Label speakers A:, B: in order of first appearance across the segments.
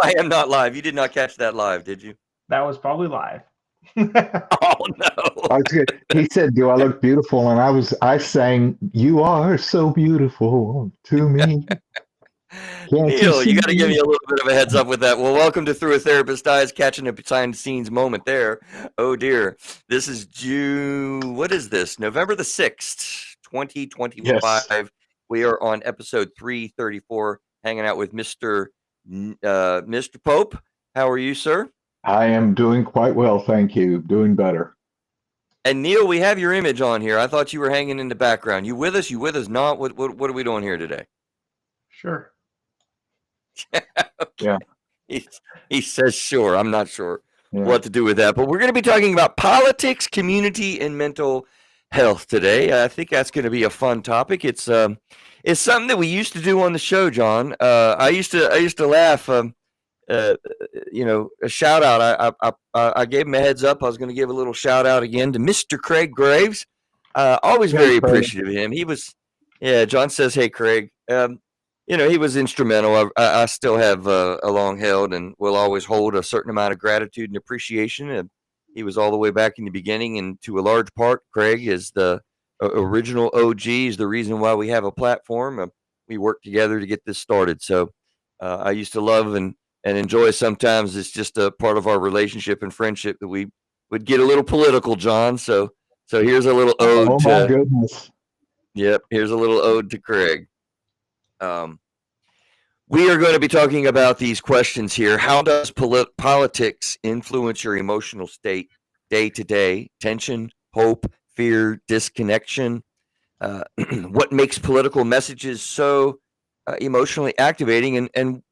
A: I am not live. You did not catch that live, did you?
B: That was probably live.
A: Oh no.
C: He said, "Do I look beautiful?" And I sang, "You are so beautiful to me. Can't you
A: Neil, you got to give
C: see?"
A: me a little bit of a heads up with that. Well, welcome to Through a Therapist's Eyes, catching a behind the scenes moment there. Oh dear. This is June, what is this? November the 6th,
C: Yes,
A: 2025. We are on episode 334, hanging out with Mr. Pope. How are you, sir?
C: I am doing quite well, thank you. Doing better.
A: And Neil, we have your image on here. I thought you were hanging in the background. You with us? You with us? Not? What are we doing here today?
B: Sure.
A: Okay.
C: Yeah.
A: He says sure. I'm not sure
C: Yeah.
A: what to do with that, but we're going to be talking about politics, community, and mental health today. I think that's going to be a fun topic. It's something that we used to do on the show, John. I used to laugh. A shout out. I gave him a heads up. I was going to give a little shout out again to Mr. Craig Graves. Always
C: Hey,
A: very
C: Craig.
A: appreciative of him. He was, yeah. John says, "Hey, Craig." He was instrumental. I still have a long held and will always hold a certain amount of gratitude and appreciation. And he was all the way back in the beginning, and to a large part, Craig is the original OG. Is the reason why we have a platform. We worked together to get this started. So I used to love and enjoy. Sometimes it's just a part of our relationship and friendship that we would get a little political, John. So here's a little ode
C: Oh my goodness.
A: Yep, here's a little ode to Craig. We are going to be talking about these questions here. How does politics influence your emotional state day to day? Tension, hope, fear, disconnection. What makes political messages so emotionally activating? And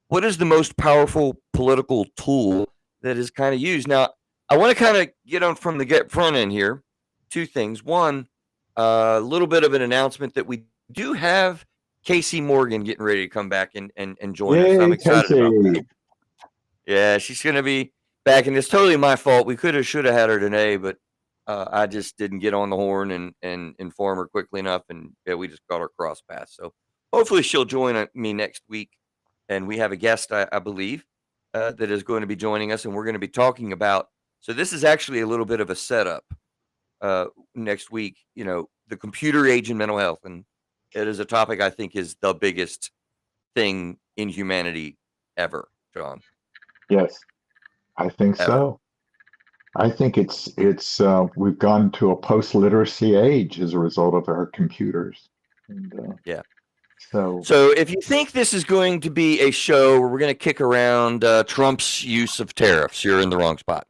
A: what is the most powerful political tool that is kind of used? Now, I want to kind of get on from the front end here. Two things. One, a little bit of an announcement that we do have Casey Morgan getting ready to come back and join us. I'm
C: Yay,
A: excited about that.
C: Casey.
A: Yeah, she's going to be back, and it's totally my fault. We should have had her today, but I just didn't get on the horn and inform her quickly enough, and yeah, we just got our cross paths. So hopefully she'll join me next week, and we have a guest, I believe, that is going to be joining us, and we're going to be talking about. So this is actually a little bit of a setup next week. The computer age and mental health, and it is a topic I think is the biggest thing in humanity ever, John.
C: Yes, I think
A: Ever.
C: so. I think it's we've gone to a post-literacy age as a result of our computers. And,
A: Yeah.
C: So
A: if you think this is going to be a show where we're going to kick around Trump's use of tariffs, you're in the wrong spot.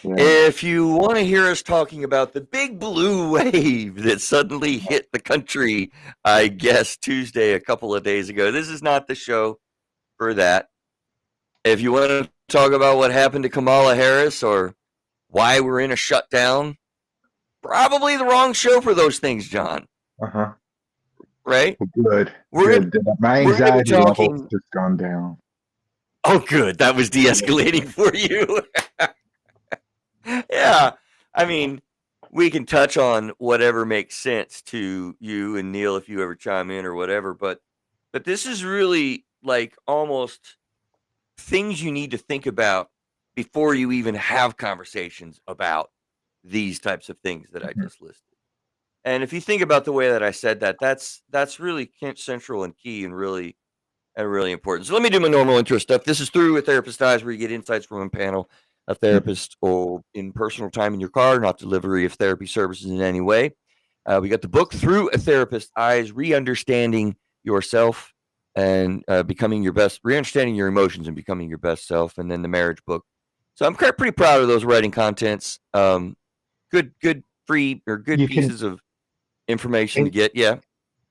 C: yeah.
A: If you want to hear us talking about the big blue wave that suddenly hit the country, I guess Tuesday, a couple of days ago, this is not the show for that. If you want to talk about what happened to Kamala Harris or why we're in a shutdown, probably the wrong show for those things, John.
C: Uh-huh.
A: Right?
C: Good.
A: We're
C: Good. My
A: we're gonna be
C: anxiety level's
A: talking.
C: just gone down.
A: Oh, good. That was de-escalating for you. Yeah. I mean, we can touch on whatever makes sense to you and Neil if you ever chime in or whatever, but this is really like almost things you need to think about before you even have conversations about these types of things that I just listed. And if you think about the way that I said that, that's really central and key and really important. So let me do my normal intro stuff. This is Through a Therapist's Eyes, where you get insights from a panel of therapists or in personal time in your car, not delivery of therapy services in any way. We got the book Through a Therapist's Eyes, Re-Understanding Yourself and Becoming Your Best, Re-Understanding Your Emotions and Becoming Your Best Self, and then the marriage book. So I'm pretty proud of those writing contents. Good free or good pieces of information to get. Yeah.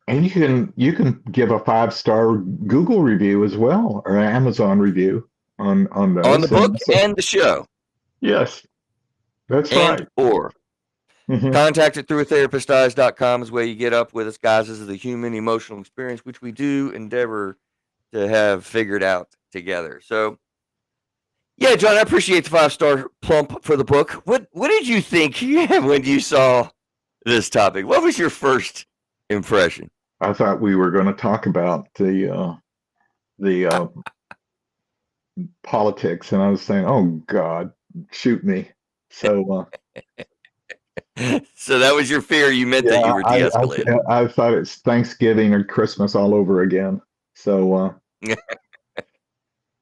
C: And you can give a 5-star Google review as well, or Amazon review on those.
A: On the book and the show.
C: Yes, that's
A: and
C: right.
A: Or contact at throughatherapisteyes.com is where you get up with us, guys. This is the human emotional experience, which we do endeavor to have figured out together. So, yeah, John, I appreciate the 5-star plump for the book. What did you think when you saw this topic? What was your first impression?
C: I thought we were going to talk about the politics, and I was saying, "Oh God, shoot me." So
A: So that was your fear. You meant that
C: yeah,
A: you were de-escalating.
C: I thought it's Thanksgiving or Christmas all over again. So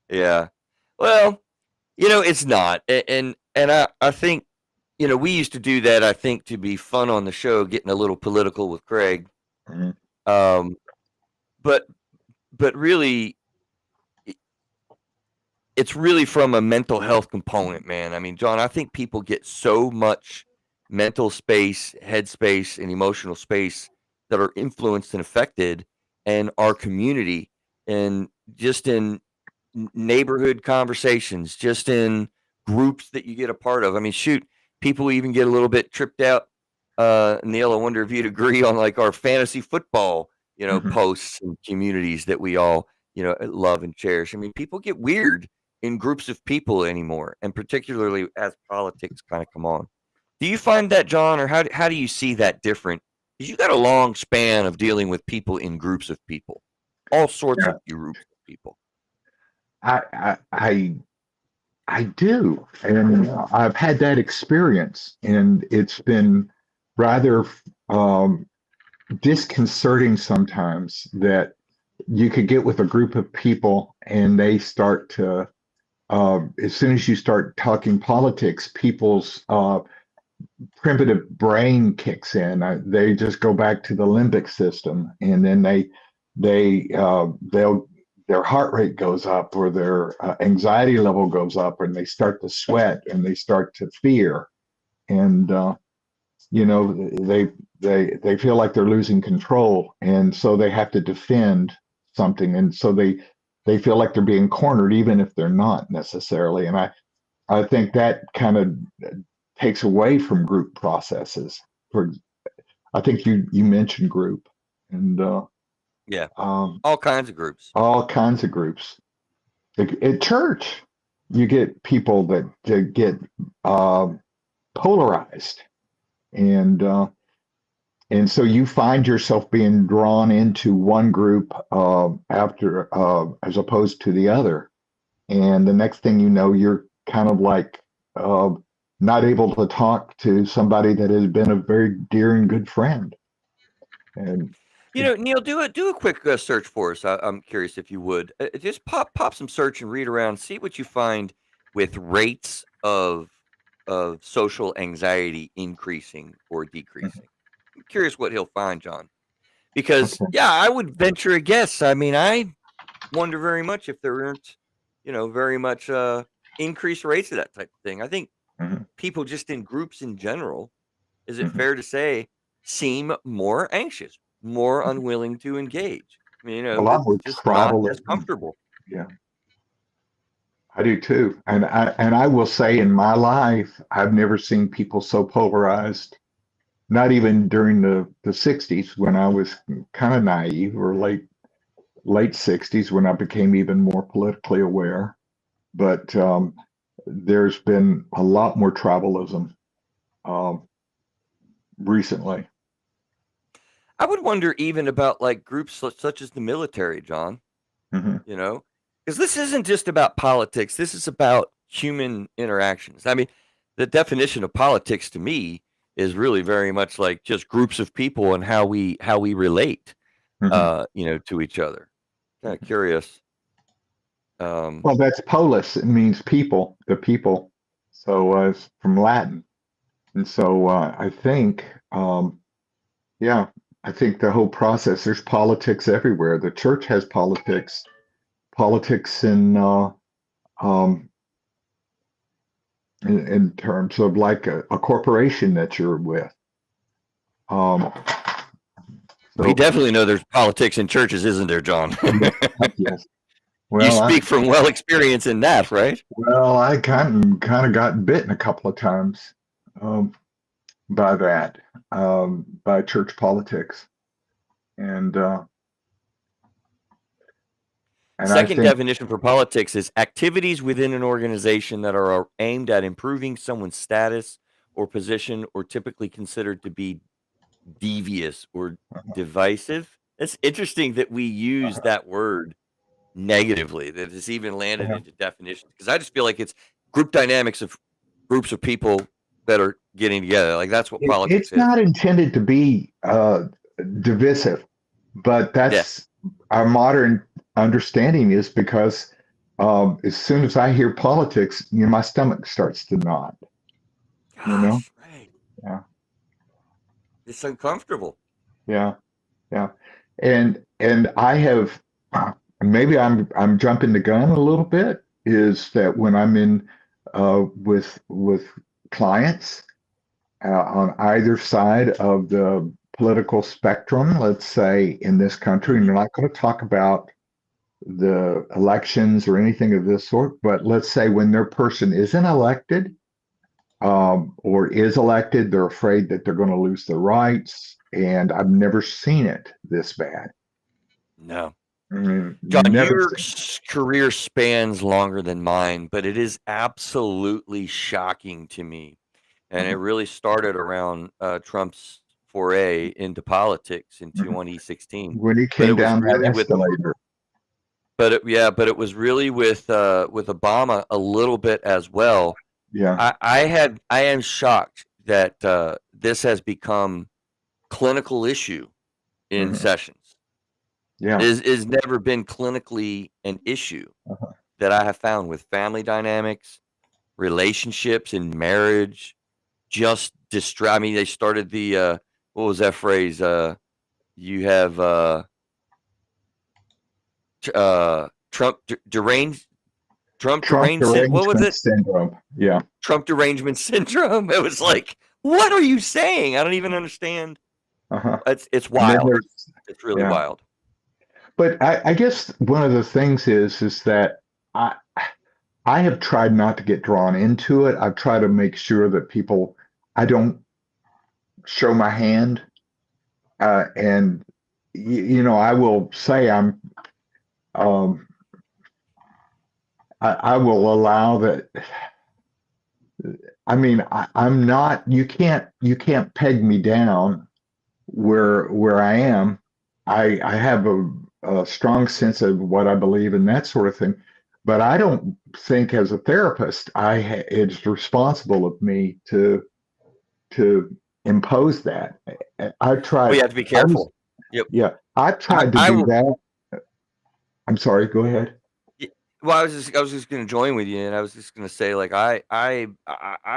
A: Yeah. Well, it's not. And I think, we used to do that, I think, to be fun on the show, getting a little political with Craig.
C: mhm,
A: Um, but really, it's really from a mental health component, man. I mean, John, I think people get so much mental space, head space, and emotional space that are influenced and affected in our community and just in neighborhood conversations, just in groups that you get a part of. I mean, shoot, people even get a little bit tripped out. Neil, I wonder if you'd agree on like our fantasy football,
C: mhm.
A: posts and communities that we all, love and cherish. I mean, people get weird in groups of people anymore, and particularly as politics kind of come on. Do you find that, John, or how do you see that different? Because you got a long span of dealing with people in groups of people, all sorts
C: Yeah,
A: of groups of people.
C: I, I I I do, and I've had that experience, and it's been rather um, disconcerting sometimes that you could get with a group of people and they start to, as soon as you start talking politics, people's primitive brain kicks in. They just go back to the limbic system, and then they'll their heart rate goes up, or their anxiety level goes up, and they start to sweat, and they start to fear, and you know they feel like they're losing control, and so they have to defend something, and so they feel like they're being cornered, even if they're not necessarily. And I think that kind of takes away from group processes. For I think you mentioned group, and
A: Yeah,
C: um,
A: all kinds of groups.
C: all kinds of groups. At church, you get people that get um, polarized, and so you find yourself being drawn into one group after as opposed to the other, and the next thing you know, you're kind of like uh, not able to talk to somebody that has been a very dear and good friend. And
A: Neil, do a quick search for us. I'm curious if you would just pop some search and read around, see what you find with rates of social anxiety increasing or decreasing. I'm curious what he'll find, John, because
C: okay,
A: yeah, I would venture a guess. I mean, I wonder very much if there aren't, very much increased rates of that type of thing. I think
C: mhm.
A: people just in groups in general, is it
C: Mhm.
A: fair to say, seem more anxious, more unwilling to engage? I mean,
C: A lot more
A: it's just not as
C: tribalism.
A: comfortable.
C: Yeah, I do too. And I will say, in my life, I've never seen people so polarized. Not even during the '60s, when I was kind of naive, or late '60s, when I became even more politically aware. But there's been a lot more tribalism um, recently.
A: I would wonder even about like groups such as the military, John,
C: Hmm.
A: you know, because this isn't just about politics. This is about human interactions. I mean, the definition of politics to me is really very much like just groups of people and how we relate,
C: Hmm.
A: to each other. Kind of curious. Um,
C: Well, that's polis. It means people, the people. So it's from Latin. And so I think, yeah, I think the whole process, there's politics everywhere. The church has politics um, in terms of like a corporation that you're with. Um,
A: we
C: so,
A: definitely know there's politics in churches, isn't there, John?
C: yeah, yes.
A: You
C: Well,
A: speak from well experience in that, right?
C: I kind of got bitten a couple of times um, by that, by church politics, and uh, I
A: Second
C: think
A: definition for politics is activities within an organization that are aimed at improving someone's status or position or typically considered to be devious or divisive. It's interesting that we use that word negatively that it's even landed
C: Yeah.
A: into definitions, because I just feel like it's group dynamics of groups of people that are getting together. Like that's what politics
C: It's
A: is.
C: not intended to be divisive, but
A: Yeah.
C: that's our modern understanding is because as soon as I hear politics, my stomach starts to knot. You know?
A: Gosh, right.
C: Yeah,
A: It's uncomfortable.
C: yeah, yeah. And I have maybe I'm jumping the gun a little bit. Is that when I'm in with clients on either side of the political spectrum, let's say in this country, and
A: Mhm.
C: we're not going to talk about the elections or anything of this sort, but let's say when their person isn't elected or is elected, they're afraid that they're going to lose their rights. And I've never seen it this bad.
A: No.
C: I mean,
A: John,
C: never
A: your
C: seen
A: career spans longer than mine, but it is absolutely shocking to me. And it
C: it.
A: really started around Trump's foray into politics in
C: Mhm.
A: 2016.
C: When he
A: But it
C: came
A: was
C: down that
A: really with,
C: escalator.
A: but it was really with Obama a little bit as well.
C: Yeah.
A: I am shocked that this has become clinical issue in
C: Mhm.
A: sessions.
C: Yeah.
A: Is never been clinically an issue
C: Uh-huh.
A: that I have found with family dynamics, relationships in marriage, just I mean, they started the what was that phrase? You have Trump deranged
C: Trump
A: what was
C: derangement
A: it?
C: syndrome. Yeah.
A: Trump derangement syndrome. It was like, what are you saying? I don't even understand.
C: Uh-huh.
A: It's
C: And then
A: wild.
C: there's
A: It's really
C: yeah.
A: wild.
C: But I guess one of the things is that I I have tried not to get drawn into it. I've tried to make sure that people I don't show my hand. And I will say um I will allow that. I mean, I'm not. You can't peg me down where I am. I have a strong sense of what I believe and that sort of thing. But I don't think as a therapist, it's responsible of me to impose that. I
A: Well,
C: tried.
A: you have to be
C: I was
A: careful. Yep.
C: Yeah. I tried to
A: I
C: do
A: will.
C: that. I'm sorry. Go ahead.
A: y- Well, I was just going to join with you, and I was just going to say, like, I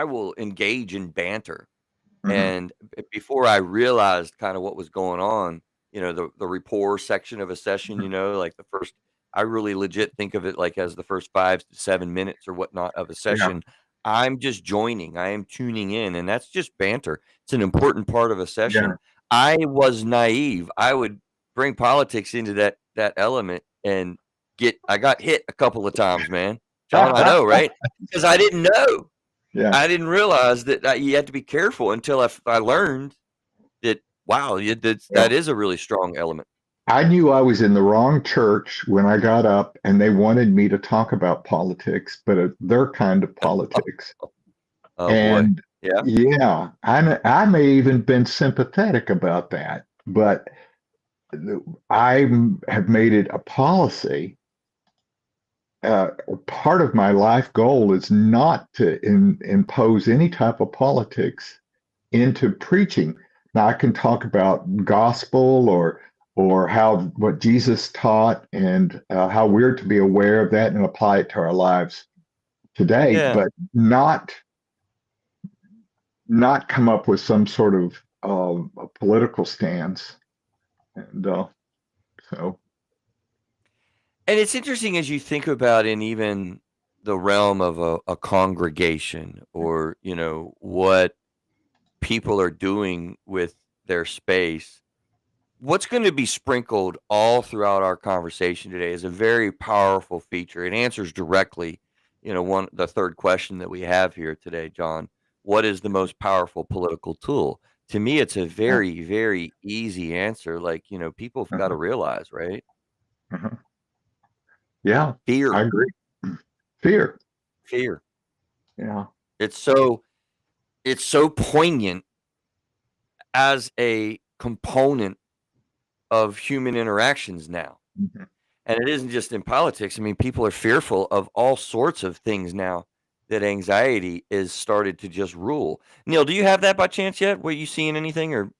A: will engage in banter.
C: Hmm.
A: And before I realized kind of what was going on, the rapport section of a session, like the first, I really legit think of it like as the first 5 to 7 minutes or whatnot of a
C: Yeah.
A: session. I'm just joining, I am tuning in, and that's just banter. It's an important part of a
C: Yeah.
A: session. I was naive. I would bring politics into that element and I got hit a couple of times, man. John, I know, right? Because I didn't know.
C: Yeah.
A: I didn't realize that you had to be careful until I learned that, wow,
C: Yeah.
A: that is a really strong element.
C: I knew I was in the wrong church when I got up and they wanted me to talk about politics, but their kind of politics.
A: Oh boy.
C: And
A: Yeah.
C: yeah, I may even been sympathetic about that, but I have made it a policy. Part of my life goal is not to impose any type of politics into preaching. Now I can talk about gospel or how what Jesus taught and how we're to be aware of that and apply it to our lives today,
A: Yeah.
C: but not come up with some sort of a political stance. And so
A: And it's interesting as you think about in even the realm of a congregation, or, what people are doing with their space. What's going to be sprinkled all throughout our conversation today is a very powerful feature. It answers directly, the third question that we have here today, John. What is the most powerful political tool? To me, it's a
C: yeah,
A: very, very easy answer. Like, people have got to
C: uh-huh,
A: realize, right?
C: uh-huh. Yeah,
A: Fear,
C: I agree. Fear.
A: fear.
C: Yeah.
A: It's so poignant as a component of human interactions now.
C: Mhm.
A: And it isn't just in politics. I mean, people are fearful of all sorts of things now that anxiety is started to just rule. Neil, do you have that by chance yet? Were you seeing anything or?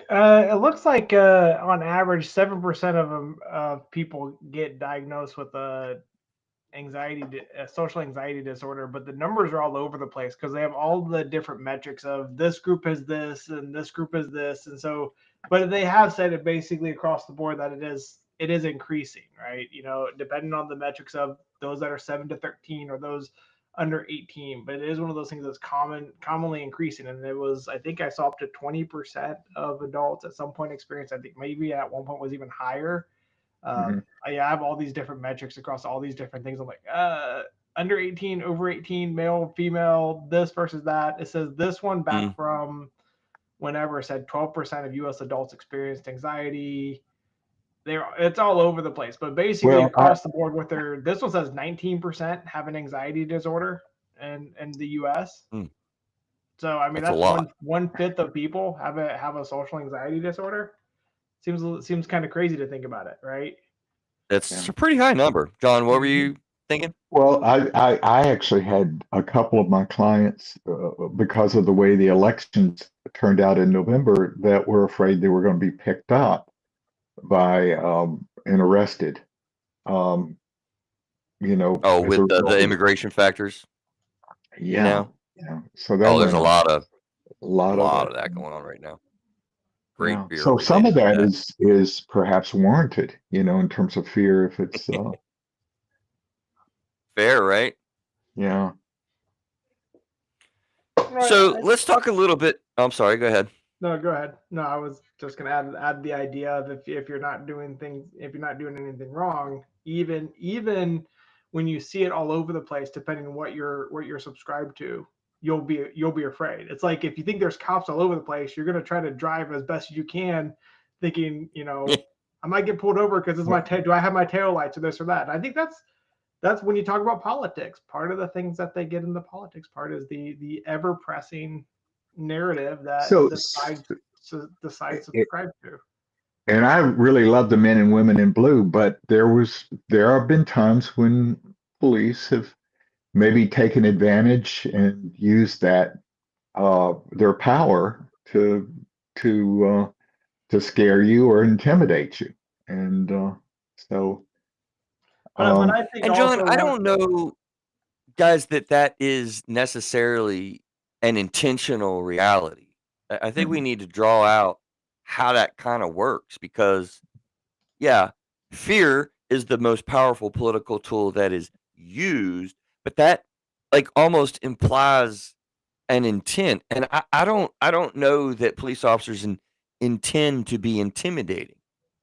B: It looks like on average, 7% of them people get diagnosed with a social anxiety disorder, but the numbers are all over the place because they have all the different metrics of this group is this and this group is this, and so, but they have said it basically across the board that it is increasing, right? You know, depending on the metrics of those that are 7 to 13 or those under 18, but it is one of those things that's commonly increasing, and it was, I think I saw up to 20% of adults at some point experience. I think maybe at one point was even higher.
C: Mhm.
B: I have all these different metrics across all these different things. I'm like, under 18, over 18, male, female, this versus that. It says this one back
A: Mm,
B: from whenever said 12% of U.S. adults experienced anxiety. It's all over the place, but basically
C: Well,
B: across the board with this one says 19% have an anxiety disorder in the U.S.
A: mm,
B: So I mean
A: that's a
B: that's
A: lot.
B: one fifth of people have a social anxiety disorder. Seems kind of crazy to think about it, right?
A: That's
C: yeah.
A: a pretty high number. John, what were
B: Mhm.
A: you thinking?
C: Well, I actually had a couple of my clients, because of the way the elections turned out in November, that were afraid they were going to be picked up by and arrested. Um,
A: Oh,
C: as a
A: with the
C: result of,
A: immigration factors
C: yeah,
A: now?
C: yeah. So that
A: Oh, there's
C: went
A: a
C: on a lot of
A: lot
C: it.
A: of that going on right now. Great
C: Yeah.
A: fear
C: So some of
A: related to
C: that
A: that.
C: is perhaps warranted, in terms of fear, if it's
A: Fair, right?
C: yeah.
A: So let's talk a little bit. I'm sorry, go ahead.
B: No, go ahead. No, I was just gonna add the idea of if you're not doing things, if you're not doing anything wrong, even when you see it all over the place, depending on what you're subscribed to, you'll be afraid. It's like if you think there's cops all over the place, you're gonna try to drive as best as you can, thinking, I might get pulled over because do I have my tail lights or this or that? And I think that's when you talk about politics. Part of the things that they get in the politics part is the ever pressing narrative that
C: So,
B: the side
C: it,
B: subscribe to.
C: and I really love the men and women in blue, but there have been times when police have maybe taken advantage and used that their power to scare you or intimidate you, and so
B: But
C: um,
B: I think
A: And John,
B: also
A: I
B: one.
A: don't know, guys, that is necessarily an intentional reality. I think we
C: mhm.
A: need to draw out how that kind of works because, yeah, fear is the most powerful political tool that is used, but that like almost implies an intent. And I don't know that police officers intend to be intimidating.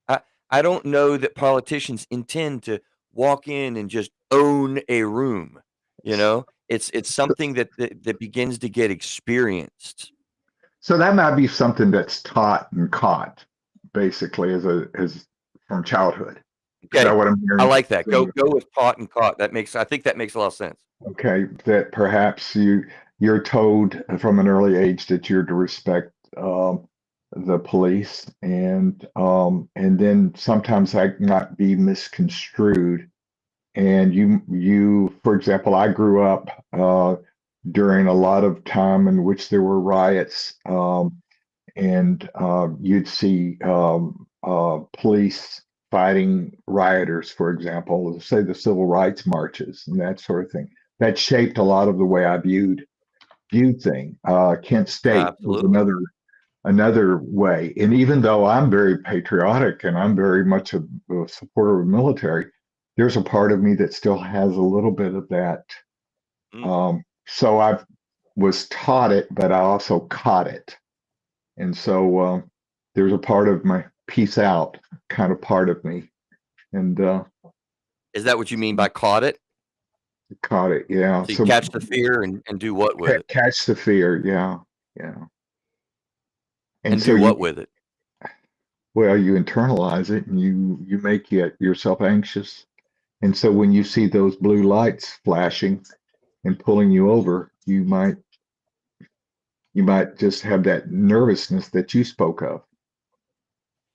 A: I I don't know that politicians intend to walk in and just own a room. It's something that begins to get experienced.
C: So that might be something that's taught and caught, basically, as from childhood. Is that
A: Okay,
C: what I'm
A: I
C: hearing?
A: like that. Go
C: So,
A: go with taught and caught. I think that makes a lot of sense.
C: okay, that perhaps you're told from an early age that you're to respect the police, and then sometimes that might be misconstrued. And for example, I grew up during a lot of time in which there were riots, and you'd see police fighting rioters, for example, say the civil rights marches and that sort of thing. That shaped a lot of the way I viewed things. Kent State was
A: Absolutely.
C: another way. And even though I'm very patriotic and I'm very much a supporter of the military, there's a part of me that still has a little bit of that.
A: Mm.
C: So I was taught it, but I also caught it. And so there's a part of my peace out kind of part of me. And
A: Is that what you mean by caught it?
C: caught it. Yeah.
A: So you
C: So
A: catch the fear and do what with it?
C: catch the fear. Yeah. Yeah. And
A: And
C: so
A: do what with it?
C: you internalize it and you make yourself anxious. And so when you see those blue lights flashing and pulling you over, you might just have that nervousness that you spoke of.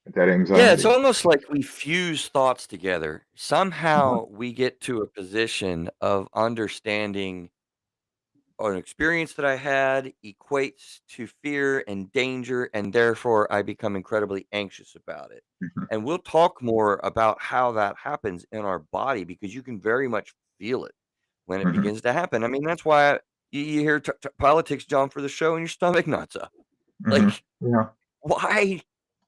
C: that
A: Yeah, it's
C: anxiety.
A: almost like we fuse thoughts together. Somehow we get to a position of understanding or an experience that I had equates to fear and danger, and therefore I become incredibly anxious about it.
C: Mhm,
A: And we'll talk more about how that happens in our body because you can very much feel it when it
C: mhm,
A: begins to happen. I mean, that's why you hear politics, John, for the show, and your stomach knots up.
C: mhm.
A: Like,
C: Yeah,
A: why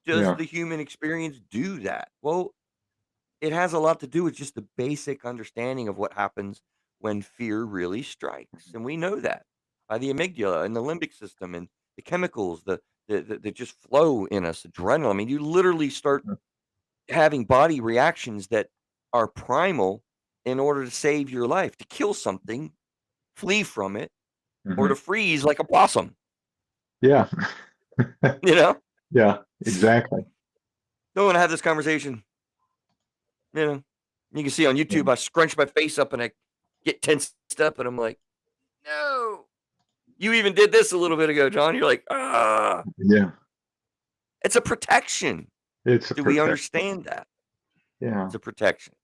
A: does
C: yeah.
A: the human experience do that? Well, it has a lot to do with just the basic understanding of what happens when fear really strikes, and we know that by the amygdala and the limbic system and the chemicals that just flow in us, adrenaline. I mean, you literally start
C: Mhm,
A: having body reactions that are primal in order to save your life, to kill something, flee from it, or to
C: mhm.
A: freeze like a possum.
C: Yeah,
A: You know,
C: yeah, exactly.
A: don't want to have this conversation. You know, you can see on YouTube, I scrunch my face up and I get tensed up, and I'm like, no. You even did this a little bit ago, John. You're like, ah,
C: Yeah,
A: it's a protection.
C: it's a
A: Do we
C: protect.
A: understand that?
C: Yeah,
A: It's a protection,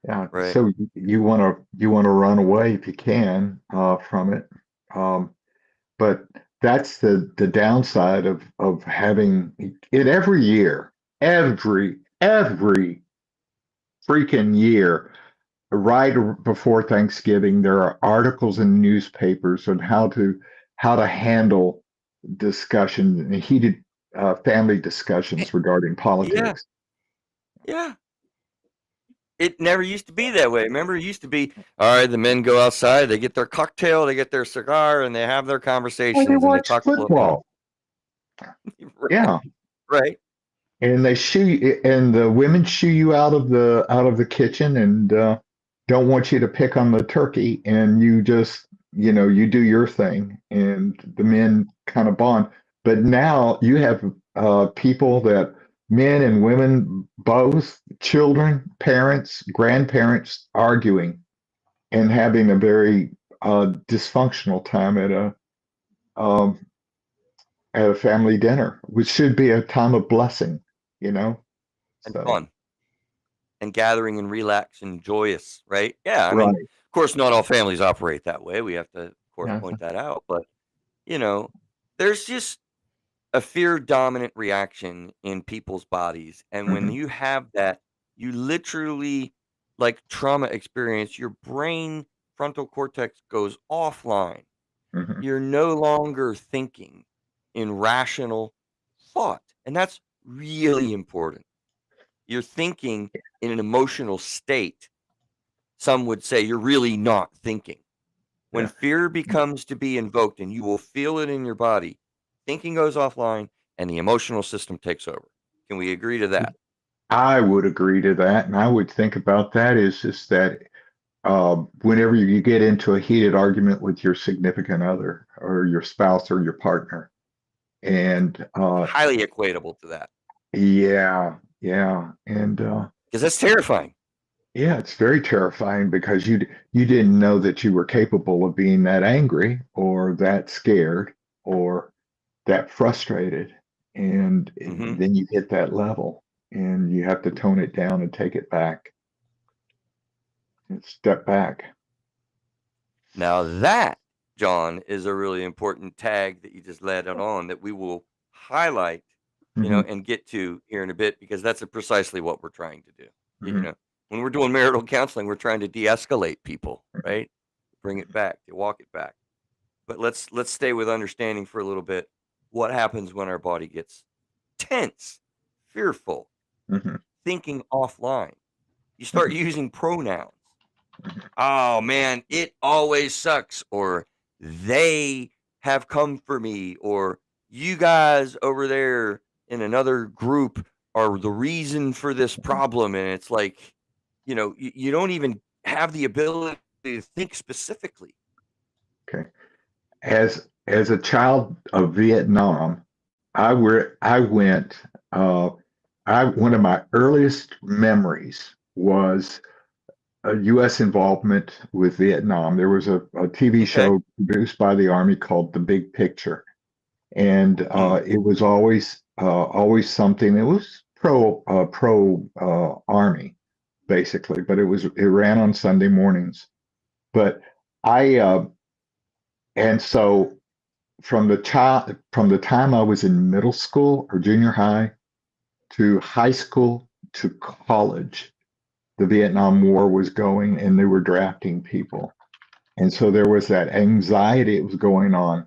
C: yeah.
A: right?
C: So you want to run away if you can from it, um, but that's the downside of having it every year, every freaking year. Right before Thanksgiving, there are articles in newspapers on how to handle discussion, heated family
A: Eh,
C: discussions regarding
A: Yeah,
C: politics.
A: yeah. It never used to be that way. Remember, it used to be, all right, the men go outside, they get their cocktail, they get their cigar, and they have their
C: Well, they
A: conversations and they
C: watch
A: talk politics.
C: football,
A: Right,
C: yeah,
A: right.
C: and they and the women shoo you out of the kitchen and don't want you to pick on the turkey, and you just you do your thing, and the men kind of bond. But now you have people that men and women, both children, parents, grandparents, arguing and having a very dysfunctional time um, at a family dinner, which should be a time of blessing, you know.
A: And
C: So
A: fun and gathering and relax and joyous, right? Yeah. I mean,
C: right,
A: of course, not all families operate that way. We have to, of course,
C: yeah,
A: point that out. But, you know, there's just a fear dominant reaction in people's bodies. And when
C: hmm
A: you have that, you literally, like trauma experience, your brain frontal cortex goes offline.
C: hmm
A: You're no longer thinking in rational thought. And that's really important. You're thinking in an emotional state. Some would say you're really not thinking. When
C: yeah.
A: fear becomes to be invoked and you will feel it in your body, thinking goes offline and the emotional system takes over. Can we agree to that?
C: I would agree to that, and I would think about that is just that whenever you get into a heated argument with your significant other or your spouse or your partner, and
A: Highly equatable to that
C: yeah, yeah, and
A: because that's terrifying.
C: yeah, it's very terrifying because you didn't know that you were capable of being that angry or that scared or that frustrated, and
A: Hmm.
C: then you hit that level, and you have to tone it down and take it back and step back.
A: Now, that, John, is a really important tag that you just led it on that we will highlight,
C: Hmm
A: and get to here in a bit because that's precisely what we're trying to do. You
C: hmm
A: know, when we're doing marital counseling, we're trying to de-escalate people, right? Bring it back, to walk it back. But let's stay with understanding for a little bit what happens when our body gets tense, fearful,
C: hmm
A: thinking offline. You start using pronouns. Oh man, it always sucks, or they have come for me, or you guys over there in another group are the reason for this problem. And it's like, you don't even have the ability to think specifically.
C: Okay. As a child of Vietnam, I went I one of my earliest memories was a U.S. involvement with Vietnam. There was a TV
A: Okay.
C: show produced by the Army called The Big Picture, and it was always something that was pro army basically, but it ran on Sunday mornings. But I and so from the time I was in middle school or junior high to high school to college, the Vietnam War was going and they were drafting people. And so there was that anxiety that was going on.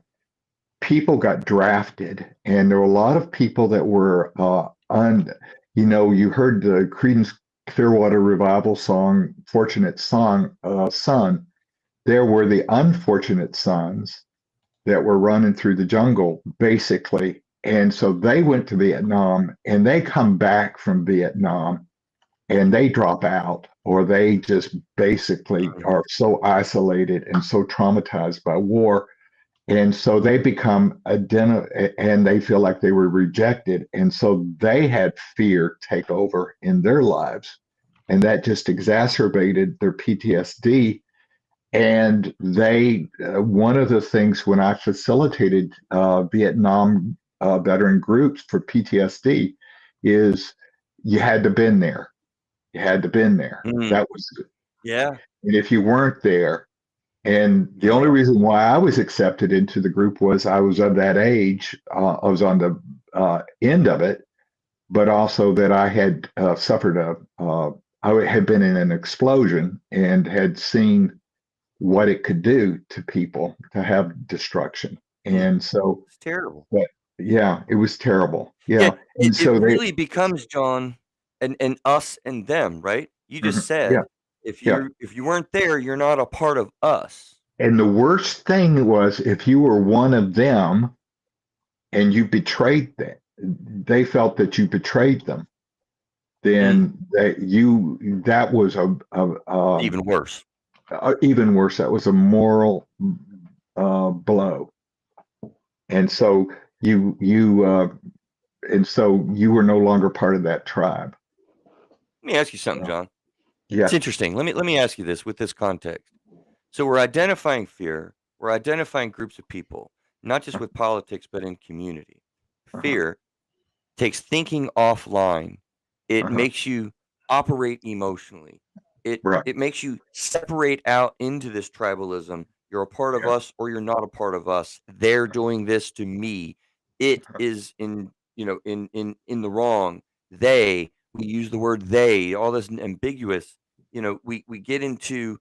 C: People got drafted, and there were a lot of people that were you heard the Creedence Clearwater Revival song, Fortunate Son. There were the unfortunate sons that were running through the jungle, basically. And so they went to Vietnam and they come back from Vietnam and they drop out, or they just basically are so isolated and so traumatized by war. And so they become and they feel like they were rejected. And so they had fear take over in their lives. And that just exacerbated their PTSD. And one of the things when I facilitated Vietnam veteran groups for PTSD is you had to been there. You had to been there. That was,
A: yeah.
C: And if you weren't there, and the only reason why I was accepted into the group was I was of that age. I was on the end of it, but also that I had suffered I had been in an explosion and had seen what it could do to people to have destruction. And so
A: it's terrible.
C: But yeah, it was terrible. Yeah. And
A: it really becomes, John, and us and them, right? You just said if you weren't there, you're not a part of us.
C: And the worst thing was if you were one of them and you betrayed them, they felt that you betrayed them, then that was
A: even worse.
C: Even worse. That was a moral blow. And so you were no longer part of that tribe.
A: Let me ask you something, John.
C: Yeah.
A: It's interesting. Let me ask you this with this context. So we're identifying fear. We're identifying groups of people, not just with politics, but in community. Fear takes thinking offline. It makes you operate emotionally. It makes you separate out into this tribalism. You're a part of us or you're not a part of us. They're doing this to me. It is in the wrong. We use the word they, all this ambiguous, we get into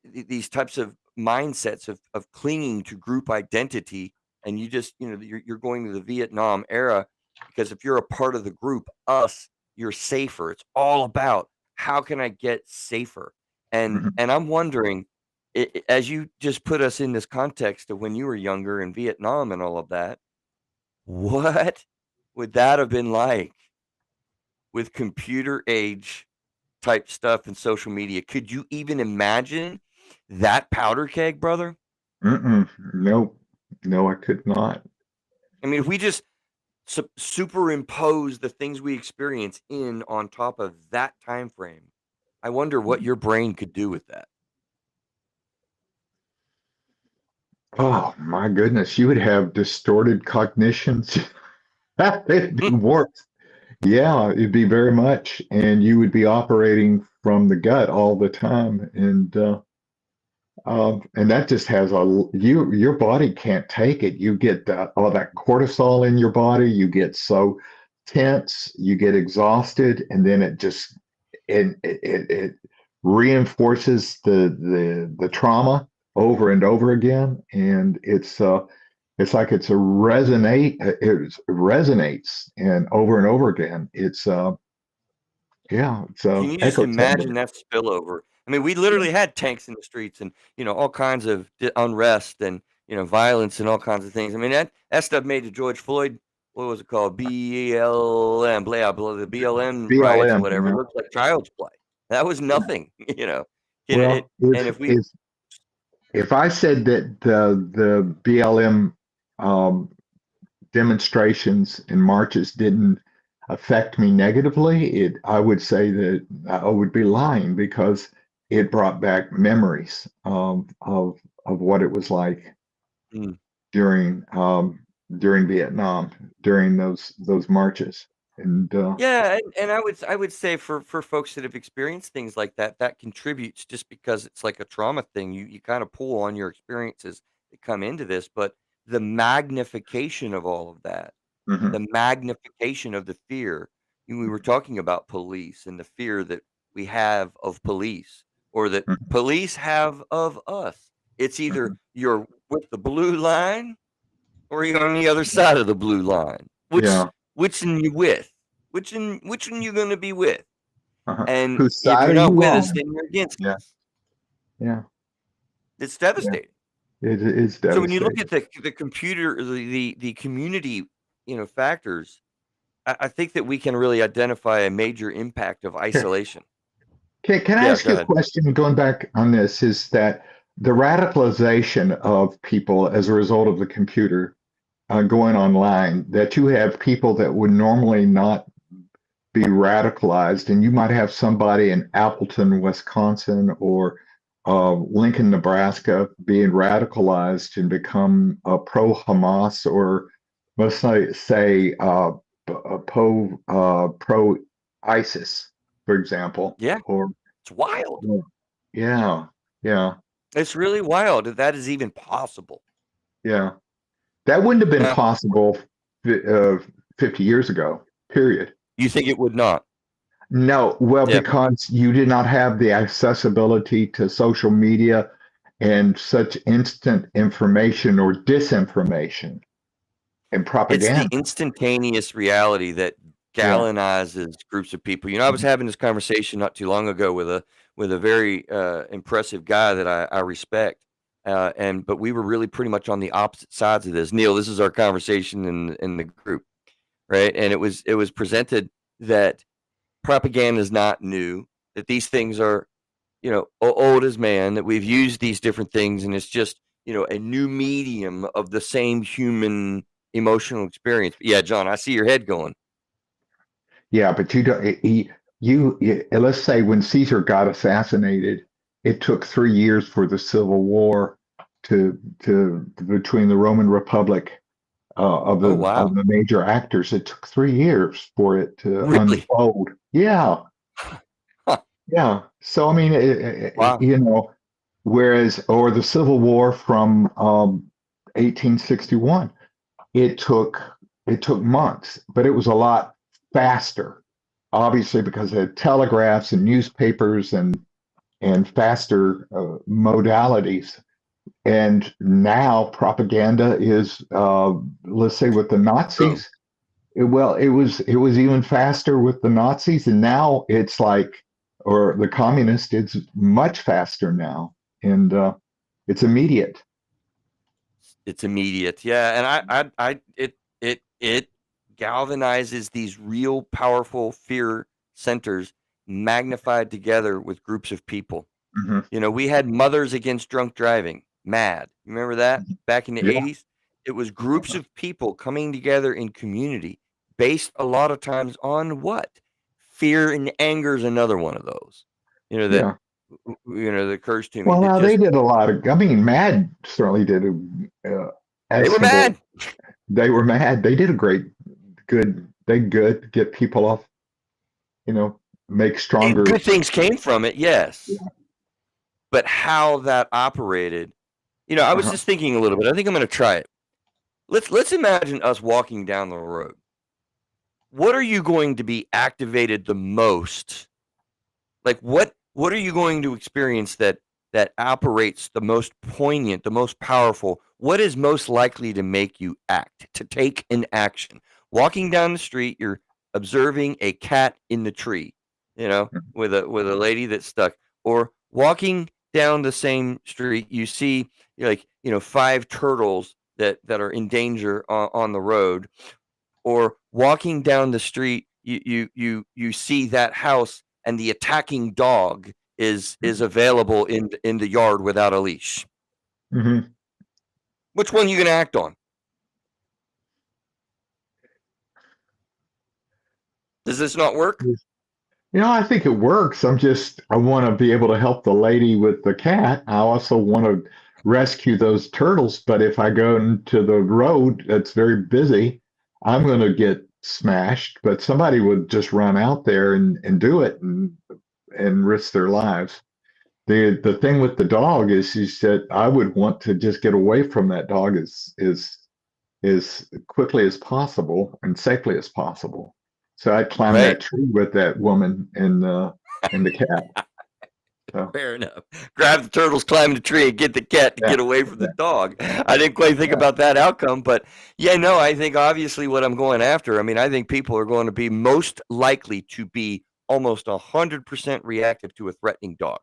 A: these types of mindsets of clinging to group identity. And you just, you're going to the Vietnam era because if you're a part of the group, us, you're safer. It's all about how can I get safer? And I'm wondering, as you just put us in this context of when you were younger in Vietnam and all of that, what would that have been like with computer age type stuff and social media? Could you even imagine that powder keg, brother?
C: Nope. No, I could not.
A: I mean, if we just superimpose the things we experience on top of that time frame, I wonder what your brain could do with that.
C: Oh my goodness, you would have distorted cognitions. It'd be warped. Yeah, it'd be very much, and you would be operating from the gut all the time, and that just has your body can't take it. You get all that cortisol in your body. You get so tense, you get exhausted, and then it reinforces the trauma over and over again, and it's like it resonates and over again. It's
A: Can you just imagine that spillover? I mean, we literally had tanks in the streets and all kinds of unrest and violence and all kinds of things. I mean, that stuff made the George Floyd, what was it called, BLM, the BLM riots and whatever. It looked like child's play. That was nothing,
C: Well, if I said that the BLM demonstrations and marches didn't affect me negatively, I would say that I would be lying, because it brought back memories of what it was like during during Vietnam, during those marches. And
A: Yeah, and I would say for folks that have experienced things like that, that contributes just because it's like a trauma thing. You kind of pull on your experiences that come into this, but the magnification of all of that,
C: mhm,
A: the magnification of the fear. We were talking about police and the fear that we have of police or that
C: mhm,
A: police have of us. It's either
C: mhm.
A: you're with the blue line or you're on the other side of the blue line.
C: Yeah.
A: Which one you with? Which one you gonna be with?
C: Uh-huh.
A: And
C: Whose
A: if
C: side
A: you're
C: are
A: not
C: you
A: with us,
C: on?
A: then you're against
C: Yeah.
A: us.
C: Yeah.
A: It's
C: Yeah.
A: devastating.
C: It is
A: So when you look
C: devastating.
A: at the computer, the community, factors, I think that we can really identify a major impact of
C: Okay.
A: isolation.
C: Can I
A: Yeah,
C: ask
A: go
C: you a
A: ahead.
C: question going back on this? Is that the radicalization of people as a result of the computer going online, that you have people that would normally not be radicalized, and you might have somebody in Appleton, Wisconsin, or Lincoln, Nebraska, being radicalized and become pro Hamas, or let's say pro ISIS, for example,
A: Yeah,
C: or
A: it's wild.
C: yeah, yeah,
A: It's really wild that that is even possible.
C: yeah. That wouldn't have been
A: Now,
C: possible uh, 50 years ago. Period.
A: you think it would not?
C: No, well,
A: Yeah,
C: because you did not have the accessibility to social media and such instant information or disinformation and
A: it's the
C: propaganda.
A: instantaneous reality that
C: Yeah.
A: galvanizes groups of people. I was
C: Mhm.
A: having this conversation not too long ago with a very impressive guy that I respect, but we were really pretty much on the opposite sides of this. Neil, this is our conversation in the group, right? And it was presented that propaganda is not new, that these things are old as man, that we've used these different things and it's just a new medium of the same human emotional experience. But yeah, John, I see your head going.
C: Yeah, but you don't. Let's say when Caesar got assassinated, it took 3 years for the civil war to between the Roman Republic of
A: Oh
C: of
A: wow.
C: the major actors. It took 3 years for it to
A: Really?
C: unfold. Yeah,
A: Huh.
C: yeah. So I mean,
A: Wow.
C: whereas or the Civil War from 1861, it took it took months, but it was a lot faster, obviously because of telegraphs and newspapers and faster modalities. And now propaganda is, let's say, with the
A: Boom.
C: Nazis. It was even faster with the Nazis, and now it's like, or the communists. It's much faster now, and it's immediate.
A: It's immediate. Yeah, and it galvanizes these real powerful fear centers magnified together with groups of people.
C: Mhm.
A: We had Mothers Against Drunk Driving, MAD. Remember that back in the
C: Yeah,
A: 80s? It was groups of people coming together in community based a lot of times on what? Fear and anger is another one of those. That
C: yeah.
A: that occurs to me
C: Well,
A: that
C: now they
A: just
C: did a lot of. I mean, Mad certainly did
A: they were
C: estimable.
A: mad.
C: They were mad. They did a good. They good get people off. You know, make
A: And
C: stronger.
A: good things came from it, yes. But how that operated, I was
C: Uh-huh.
A: just thinking a little bit. I think I'm going to try it. Let's imagine us walking down the road. What are you going to be activated the most? Like what are you going to experience that operates the most poignant, the most powerful? What is most likely to make you act, to take an action? Walking down the street, you're observing a cat in the tree, with a lady that's stuck, or walking down the same street, you see like, five turtles that are in danger on the road, or walking down the street, you see that house and the attacking dog is available in the yard without a leash.
C: Hmm.
A: Which one you gonna act on? Does this not work?
C: I think it works. I want to be able to help the lady with the cat. I also want to rescue those turtles. But if I go into the road that's very busy, I'm going to get smashed. But somebody would just run out there and do it and risk their lives. The thing with the dog is, she said, I would want to just get away from that dog as quickly as possible and safely as possible. So I'd climb
A: Right.
C: that tree with that woman and the cat. So,
A: Fair enough. Grab the turtles, climb the tree, and get the cat to
C: yeah,
A: get away from the dog. I didn't quite think about that outcome, but yeah, no, I think obviously what I'm going after, I mean, I think people are going to be most likely to be almost 100% reactive to a threatening dog.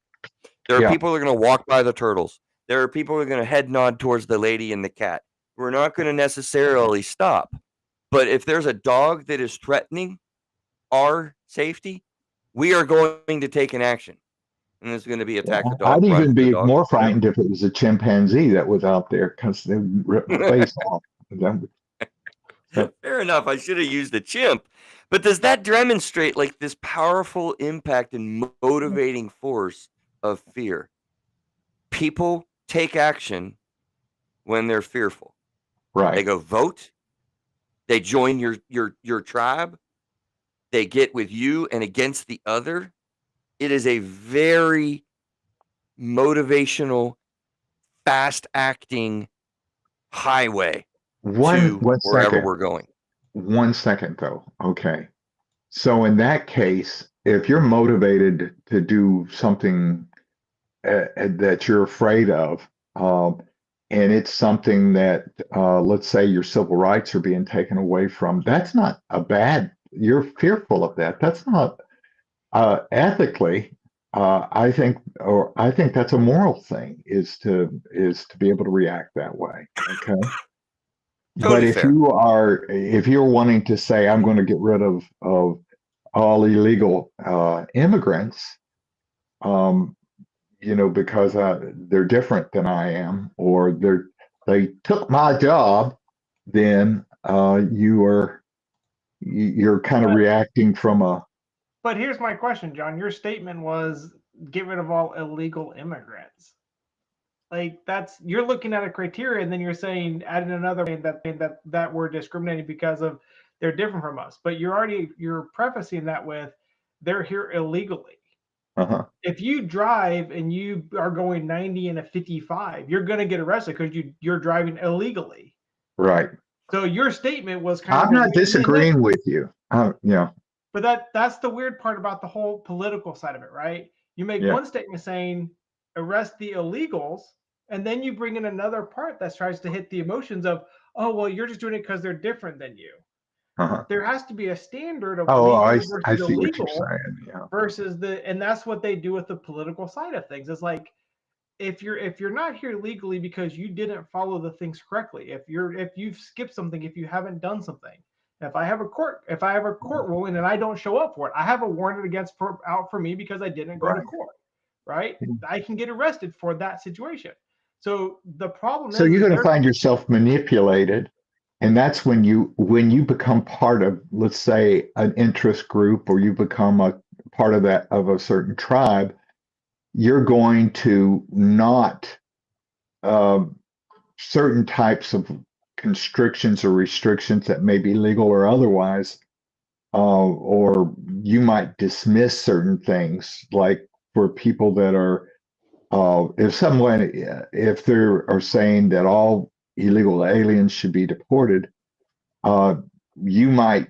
A: There are
C: yeah.
A: people who are going to walk by the turtles. There are people who are going to head nod towards the lady and the cat. We're not going to necessarily stop. But if there's a dog that is threatening our safety, we are going to take an action. And it's going to be attack the dog,
C: I'd
A: run
C: even
A: from the
C: be
A: dog,
C: more
A: whatever.
C: frightened if it was a chimpanzee that was out there because they would rip my face off.
A: Fair enough. I should have used a chimp. But does that demonstrate like this powerful impact and motivating force of fear? People take action when they're fearful. They
C: Right.
A: go vote. They join your tribe. They get with you and against the other. It is a very motivational, fast acting highway
C: One
A: to wherever
C: second.
A: we're going.
C: 1 second though. Okay. So in that case, if you're motivated to do something that you're afraid of, and it's something that, let's say, your civil rights are being taken away from, that's not a bad. You're fearful of that. That's not ethically. I think that's a moral thing is to be able to react that way. Okay. But
A: Totally fair.
C: if you're wanting to say I'm going to get rid of all illegal immigrants, because they're different than I am, or they took my job, then you're kind of reacting from a.
B: But here's my question, John. Your statement was get rid of all illegal immigrants. Like you're looking at a criteria, and then you're saying adding another that we're discriminating because of they're different from us. But you're prefacing that with they're here illegally.
C: Uh-huh.
B: If you drive and you are going 90 in a 55, you're going to get arrested because you're driving illegally.
C: Right.
B: So your statement was kind of.
C: I'm not disagreeing with you. Yeah.
B: But that's the weird part about the whole political side of it, right? You make one statement saying arrest the illegals, and then you bring in another part that tries to hit the emotions of, oh, well, you're just doing it because they're different than you.
C: Uh-huh.
B: There has to be a standard of
C: legal
B: I
C: versus see illegal what you're saying. Yeah.
B: versus and that's what they do with the political side of things. It's like if you're not here legally because you didn't follow the things correctly, if you've skipped something, if you haven't done something, if I have a court ruling and I don't show up for it, I have a warrant out for me because I didn't go to court, right? I can get arrested for that situation. So the problem
C: so you're going to find yourself manipulated, and that's when you become part of, let's say, an interest group, or you become a part of a certain tribe. You're going to not certain types of constrictions or restrictions that may be legal or otherwise, or you might dismiss certain things, like for people that are, if they are saying that all illegal aliens should be deported, you might,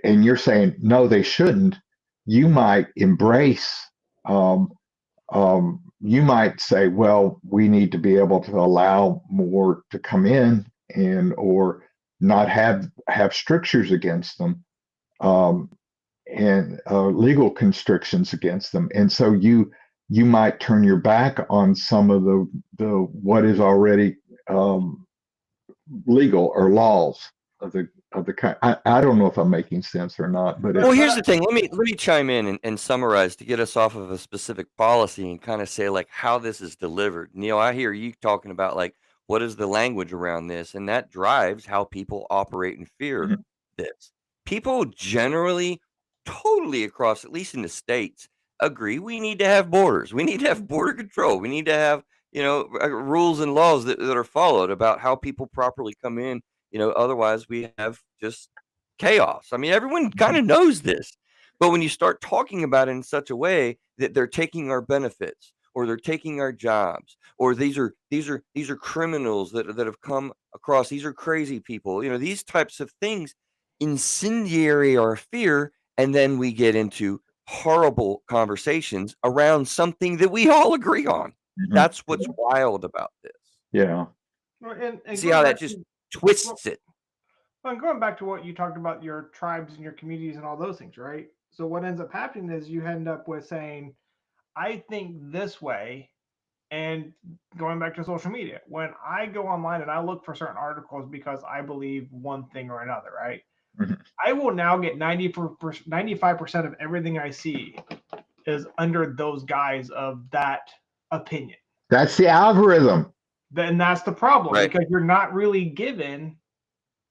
C: and you're saying no, they shouldn't. You might embrace. You might say, well, we need to be able to allow more to come in, or not have strictures against them, and legal constrictions against them. And so you might turn your back on some of the what is already legal or laws of the kind. I don't know if I'm making sense or not, but
A: well, here's the thing. Let me chime in and summarize to get us off of a specific policy and kind of say like how this is delivered. Neil, I hear you talking about like what is the language around this, and that drives how people operate and fear this. People generally, totally across, at least in the States, agree we need to have borders. We need to have border control. We need to have rules and laws that are followed about how people properly come in. Otherwise we have just chaos. I mean, everyone kind of knows this, but when you start talking about it in such a way that they're taking our benefits or they're taking our jobs, or these are criminals that have come across, these are crazy people, these types of things incendiary our fear, and then we get into horrible conversations around something that we all agree on. That's what's wild about this.
C: Yeah.
B: And
A: See how that just twists it.
B: Well, going back to what you talked about, your tribes and your communities and all those things, right? So what ends up happening is you end up with saying, I think this way. And going back to social media, when I go online and I look for certain articles because I believe one thing or another, right? I will now get 95% of everything I see is under those guise of that opinion.
C: That's the algorithm.
B: Then that's the problem,
A: Right.
B: because you're not really given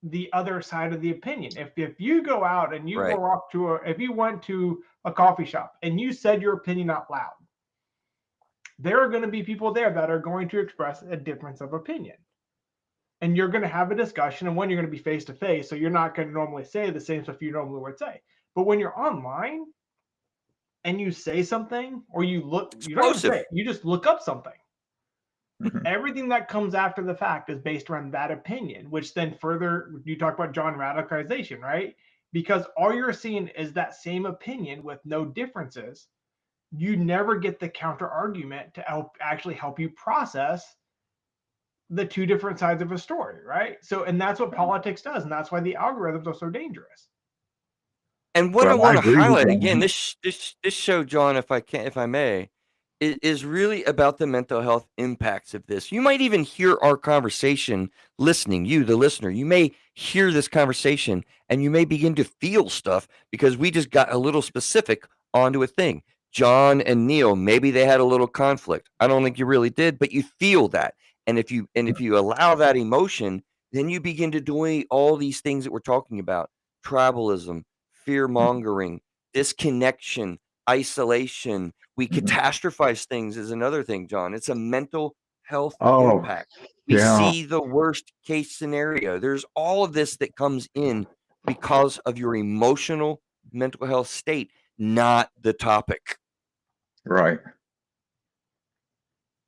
B: the other side of the opinion. If you go out and you
A: Right.
B: go off to if you went to a coffee shop and you said your opinion out loud, there are going to be people there that are going to express a difference of opinion. And you're going to have a discussion, and when you're going to be face to face, so you're not going to normally say the same stuff you normally would say. But when you're online and you say something, or you look, you don't even say it, you just look up something. Everything that comes after the fact is based around that opinion, which then further, you talk about John radicalization, right? Because all you're seeing is that same opinion with no differences. You never get the counter argument to actually help you process the two different sides of a story, right? So, and that's what politics does, and that's why the algorithms are so dangerous.
A: And what I want to highlight again, this show, John, if I may, is really about the mental health impacts of this. You might even hear our conversation listening, you, the listener. You may hear this conversation and you may begin to feel stuff because we just got a little specific onto a thing. John and Neil, maybe they had a little conflict. I don't think you really did, but you feel that. And if you allow that emotion, then you begin to do all these things that we're talking about: tribalism, fear mongering, disconnection, isolation. We catastrophize things is another thing, John. It's a mental health impact. We see the worst case scenario. There's all of this that comes in because of your emotional mental health state, not the topic.
C: Right.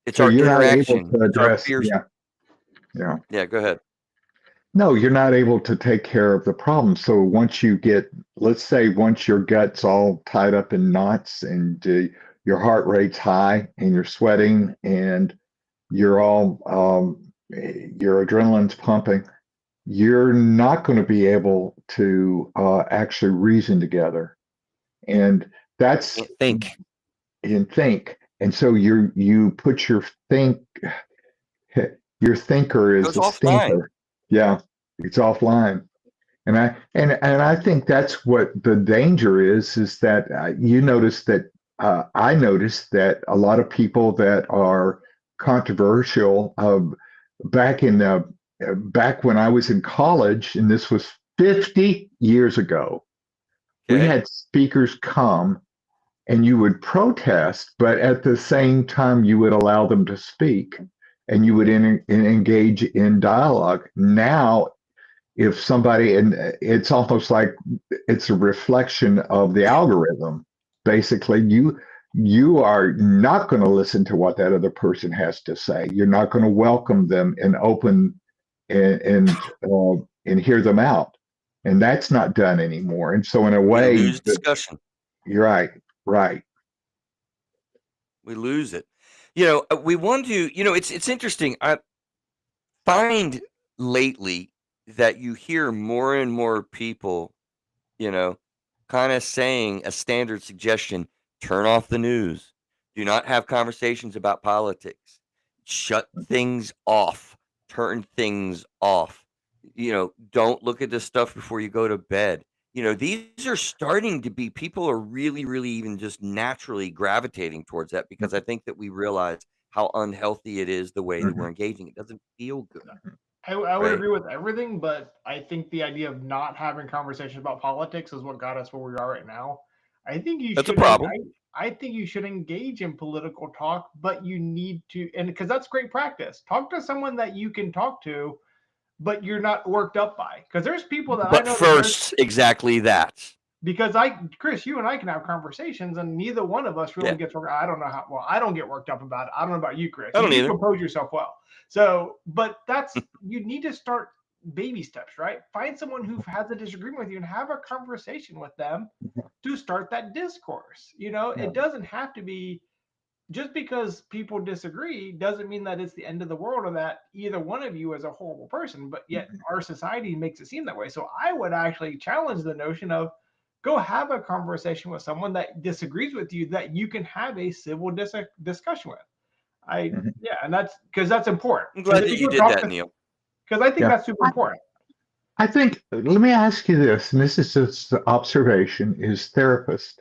A: It's
C: so
A: our
C: you're
A: interaction.
C: Not able to address,
A: Yeah, go ahead.
C: No, you're not able to take care of the problem. So once you get, let's say, once your gut's all tied up in knots and your heart rate's high and you're sweating and you're all, your adrenaline's pumping, you're not going to be able to actually reason together. And that's
A: think.
C: And so you put your thinker is a stinker. Yeah, it's offline. And I think that's what the danger is that you notice that I noticed that a lot of people that are controversial back when I was in college, and this was 50 years ago, we had speakers come and you would protest, but at the same time you would allow them to speak and you would engage in dialogue. Now, if somebody, and it's almost like it's a reflection of the algorithm. Basically, you are not going to listen to what that other person has to say. You're not going to welcome them and open and hear them out. And that's not done anymore. And so in a way,
A: we lose discussion.
C: You're right.
A: We lose it. We want to, it's interesting. I find lately that you hear more and more people, kind of saying a standard suggestion: turn off the news, do not have conversations about politics, shut things off, turn things off, don't look at this stuff before you go to bed. These are starting to be, people are really, really even just naturally gravitating towards that because I think that we realize how unhealthy it is the way that we're engaging. It doesn't feel good.
B: I would agree with everything, but I think the idea of not having conversations about politics is what got us where we are right now. I think you
A: That's
B: should.
A: a problem.
B: I think you should engage in political talk, but you need to, and because that's great practice. Talk to someone that you can talk to, but you're not worked up by. Because there's people that I
A: But
B: know
A: first, exactly that.
B: because Chris, you and I can have conversations, and neither one of us really gets worked. I don't know how. Well, I don't get worked up about it. I don't know about you, Chris.
A: I don't
B: You
A: either.
B: compose yourself well. So, but that's you need to start baby steps, right? Find someone who has a disagreement with you and have a conversation with them to start that discourse. It doesn't have to be just because people disagree doesn't mean that it's the end of the world or that either one of you is a horrible person, but yet our society makes it seem that way. So I would actually challenge the notion of go have a conversation with someone that disagrees with you that you can have a civil discussion with. And that's because that's important.
A: I'm glad that you did that, Neil.
B: Because I think that's super important.
C: I think, let me ask you this, and this is just an observation, is therapists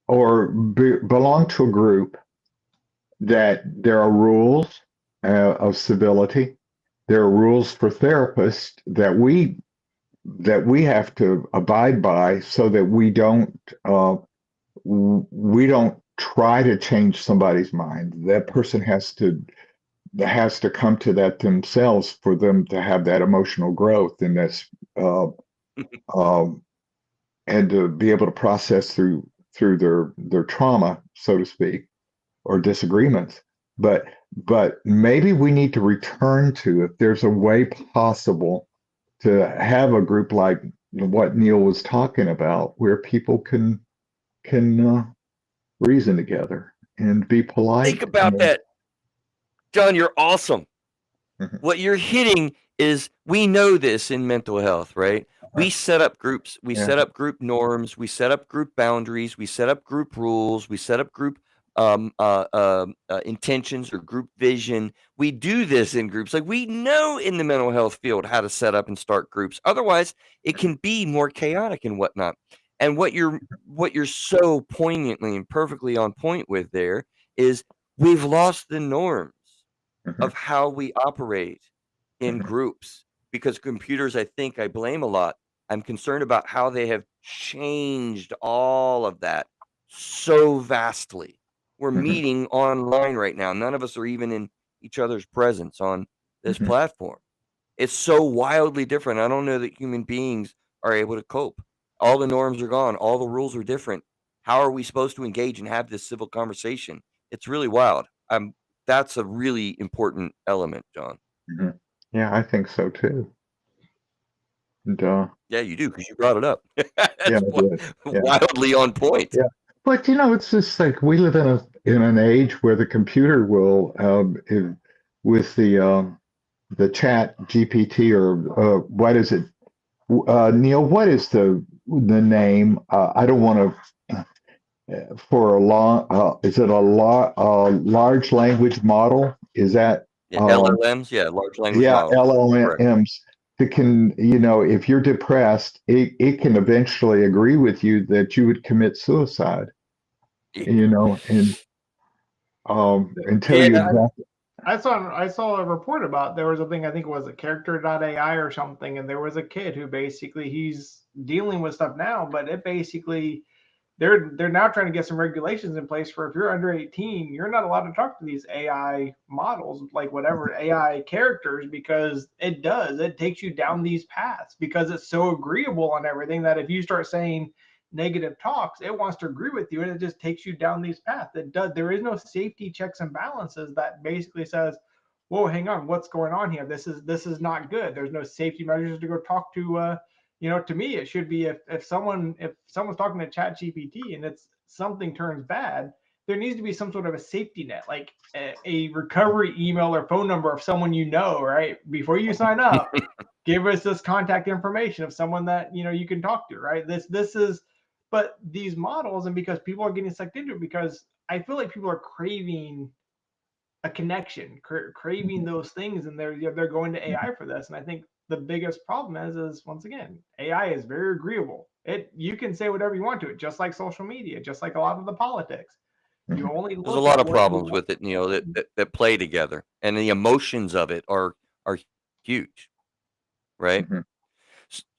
C: or belong to a group that there are rules of civility. There are rules for therapists that we have to abide by, so that we don't try to change somebody's mind. That person has to come to that themselves for them to have that emotional growth, and that's and to be able to process through their trauma, so to speak, or disagreements. But maybe we need to return to, if there's a way possible to have a group like what Neil was talking about, where people can reason together and be polite.
A: Think about that. John, you're awesome. What you're hitting is, we know this in mental health, right? We set up groups, we set up group norms, we set up group boundaries, we set up group rules, we set up group intentions or group vision. We do this in groups. Like, we know in the mental health field how to set up and start groups. Otherwise, it can be more chaotic and whatnot. And what you're so poignantly and perfectly on point with there is, we've lost the norms of how we operate in groups, because computers, I blame a lot. I'm concerned about how they have changed all of that so vastly. We're meeting online right now. None of us are even in each other's presence on this platform. It's so wildly different. I don't know that human beings are able to cope. All the norms are gone. All the rules are different. How are we supposed to engage and have this civil conversation? It's really wild. That's a really important element, John.
C: Yeah, I think so too. And,
A: yeah, you do, because you brought it up.
C: That's
A: wildly on point.
C: Yeah, but it's just like we live in an age where the computer will, with the chat GPT, or what is it, Neil? What is the name? I don't want to. For a long, is it a large language model? Is that
A: LLMs? Yeah, large language models.
C: LLMs. That can, if you're depressed, it can eventually agree with you that you would commit suicide. And tell you exactly.
B: I saw a report about, there was a thing, I think it was a character.ai or something, and there was a kid who basically, he's dealing with stuff now, but it basically, they're now trying to get some regulations in place for, if you're under 18, you're not allowed to talk to these AI models, like whatever AI characters, because it takes you down these paths, because it's so agreeable on everything that if you start saying negative talks, it wants to agree with you, and it just takes you down these paths. There is no safety checks and balances that basically says, whoa, hang on, what's going on here? This is not good. There's no safety measures to go talk to to me, it should be, if someone's talking to Chat GPT and it's something turns bad, there needs to be some sort of a safety net, like a recovery email or phone number of someone right? Before you sign up, give us this contact information of someone that you can talk to, right? This is, but these models, and because people are getting sucked into it, because I feel like people are craving a connection, craving those things, and they're going to AI for this. And I think the biggest problem is once again, AI is very agreeable. You can say whatever you want to it, just like social media, just like a lot of the politics. You only
A: There's a lot of problems with it, Neil, that play together, and the emotions of it are huge, right?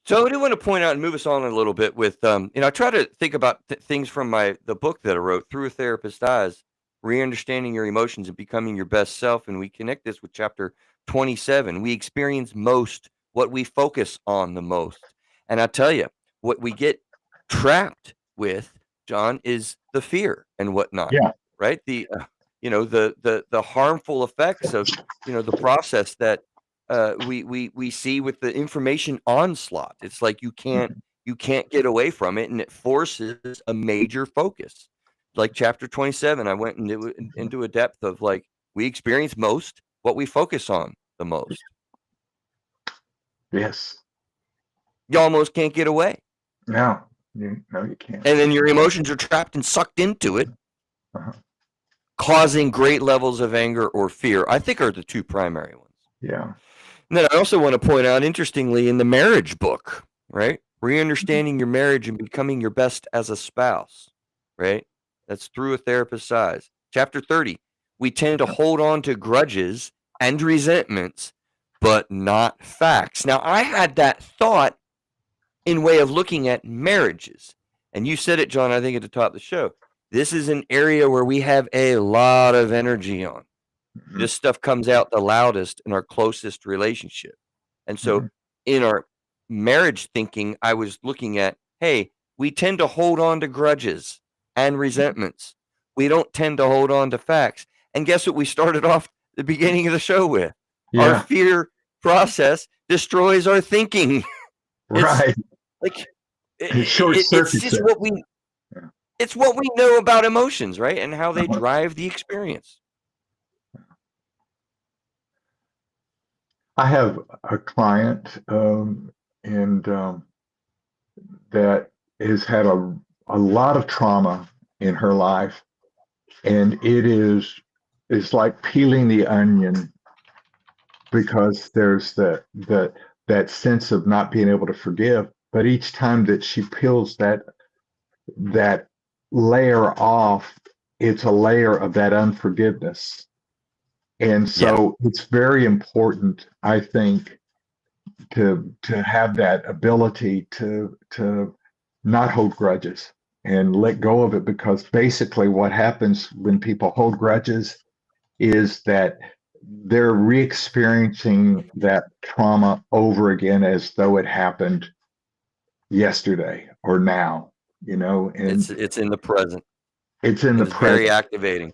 A: So I do want to point out and move us on a little bit with, I try to think about things from the book that I wrote, Through a Therapist's Eyes, Re-Understanding Your Emotions and Becoming Your Best Self. And we connect this with chapter 27. We experience most what we focus on the most. And I tell you, what we get trapped with, John, is the fear and whatnot,
C: Yeah.
A: right? The harmful effects of, the process that we see with the information onslaught. It's like you can't get away from it, and it forces a major focus. Like chapter 27, I went into a depth of like we experience most what we focus on the most.
C: Yes.
A: You almost can't get away,
C: No, you can't.
A: and then your emotions are trapped and sucked into it, causing great levels of anger or fear. I think are the two primary ones.
C: Yeah.
A: And then I also want to point out, interestingly, in the marriage book, right? Re-understanding your marriage and becoming your best as a spouse, right? That's Through a Therapist's Eyes. Chapter 30, we tend to hold on to grudges and resentments, but not facts. Now, I had that thought in way of looking at marriages. And you said it, John, I think at the top of the show. This is an area where we have a lot of energy on. This stuff comes out the loudest in our closest relationship. And so in our marriage thinking, I was looking at, hey, we tend to hold on to grudges and resentments. We don't tend to hold on to facts. And guess what we started off the beginning of the show with?
C: Yeah.
A: Our fear process destroys our thinking.
C: Right.
A: Like
C: It short
A: it's
C: circuits
A: just
C: it.
A: it's what we know about emotions, right? And how they drive the experience.
C: I have a client that has had a lot of trauma in her life, and it's like peeling the onion, because there's that sense of not being able to forgive. But each time that she peels that layer off, it's a layer of that unforgiveness. And so it's very important, I think, to have that ability to not hold grudges and let go of it, because basically what happens when people hold grudges is that they're re-experiencing that trauma over again as though it happened yesterday or now, and
A: It's in the present.
C: it's in the
A: It's
C: present.
A: very activating.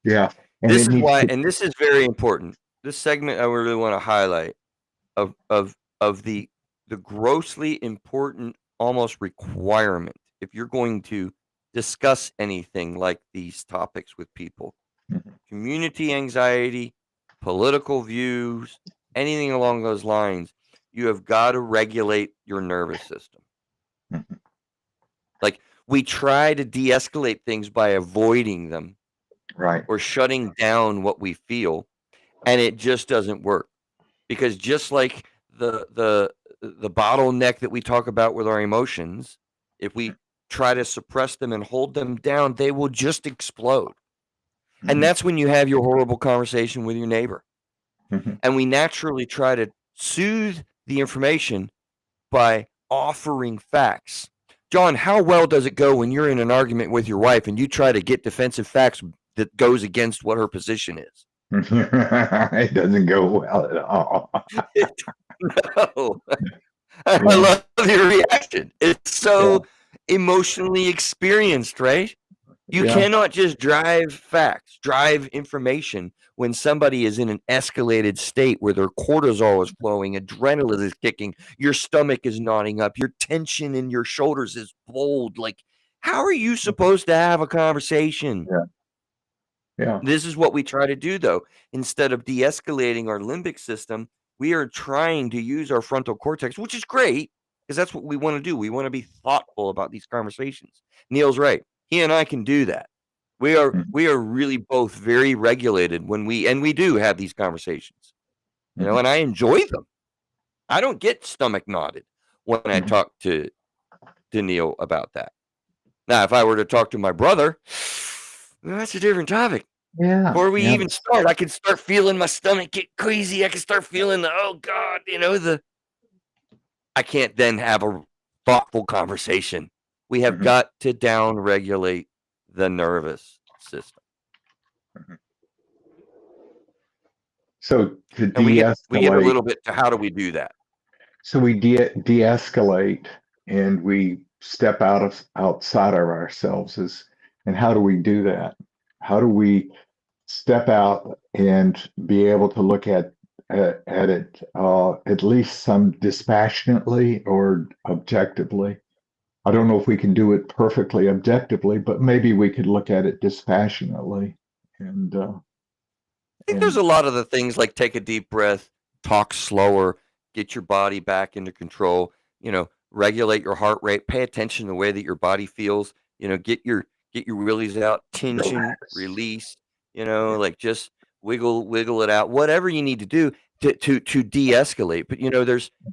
C: Yeah. And
A: This is why, and this is very important. This segment I really want to highlight of the grossly important, almost requirement, if you're going to discuss anything like these topics with people, community anxiety, political views, anything along those lines, you have got to regulate your nervous system. Like, we try to de-escalate things by avoiding them,
C: right,
A: or shutting down what we feel, and it just doesn't work, because just like the bottleneck that we talk about with our emotions, if we try to suppress them and hold them down, they will just explode. And that's when you have your horrible conversation with your neighbor. And we naturally try to soothe the information by offering facts. John, how well does it go when you're in an argument with your wife and you try to get defensive facts that goes against what her position is?
C: It doesn't go well at all.
A: No. I love your reaction. It's so emotionally experienced, right? You cannot just drive facts, drive information when somebody is in an escalated state where their cortisol is flowing, adrenaline is kicking, your stomach is knotting up, your tension in your shoulders is bold. Like, how are you supposed to have a conversation?
C: Yeah.
A: This is what we try to do, though. Instead of de-escalating our limbic system, we are trying to use our frontal cortex, which is great, because that's what we want to do. We want to be thoughtful about these conversations. Neil's right. He and I can do that. We are really both very regulated when we do have these conversations, and I enjoy them. I don't get stomach knotted when I talk to Neil about that. Now, if I were to talk to my brother, that's a different topic.
C: Yeah.
A: Before we even start, I can start feeling my stomach get queasy. I can start feeling oh God, I can't then have a thoughtful conversation. We have
C: Mhm.
A: got to down regulate the nervous system.
C: So to
A: And we get a
C: de-escalate,
A: little bit to how do we do that?
C: so we de-escalate and we step outside of ourselves. And how do we do that? How do we step out and be able to look at it at least some dispassionately or objectively? I don't know if we can do it perfectly objectively, but maybe we could look at it dispassionately. And
A: I think there's a lot of the things like take a deep breath, talk slower, get your body back into control, regulate your heart rate, pay attention to the way that your body feels, get your willies out, tension,
C: relax.
A: release, like just wiggle it out, whatever you need to do to de-escalate. But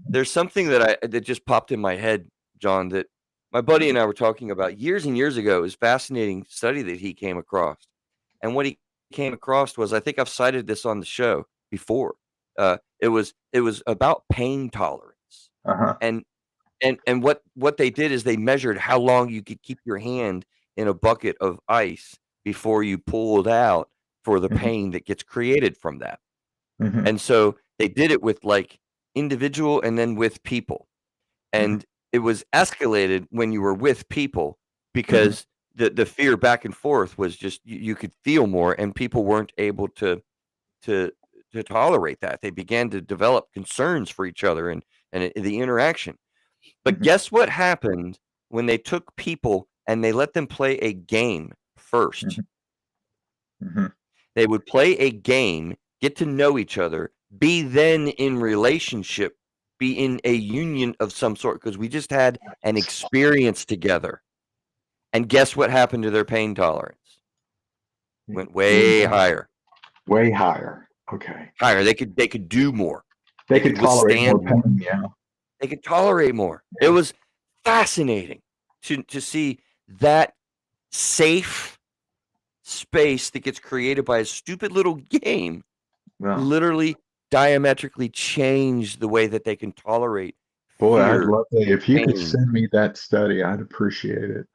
A: there's something that just popped in my head, John, that my buddy and I were talking about years and years ago. It was a fascinating study that he came across. And what he came across was, I think I've cited this on the show before. It was about pain tolerance,
C: Uh-huh.
A: and what they did is they measured how long you could keep your hand in a bucket of ice before you pulled out for the
C: Mhm.
A: pain that gets created from that.
C: Mhm.
A: And so they did it with like individual and then with people. And it was escalated when you were with people because the fear back and forth was just you could feel more, and people weren't able to to tolerate that. They began to develop concerns for each other and the interaction. But guess what happened when they took people and they let them play a game first?
C: Mhm.
A: They would play a game, get to know each other, be then in relationship, be in a union of some sort because we just had an experience together. And guess what happened to their pain tolerance? Went way higher.
C: Way higher. Okay.
A: Higher. They could do more.
C: They
A: They
C: could
A: could
C: tolerate more
A: withstand more.
C: pain. Yeah.
A: They could tolerate more. It was fascinating to see that safe space that gets created by a stupid little game
C: Well,
A: literally diametrically change the way that they can tolerate
C: boy, I'd
A: fear,
C: love that. If you could
A: pain.
C: send me that study, I'd appreciate it.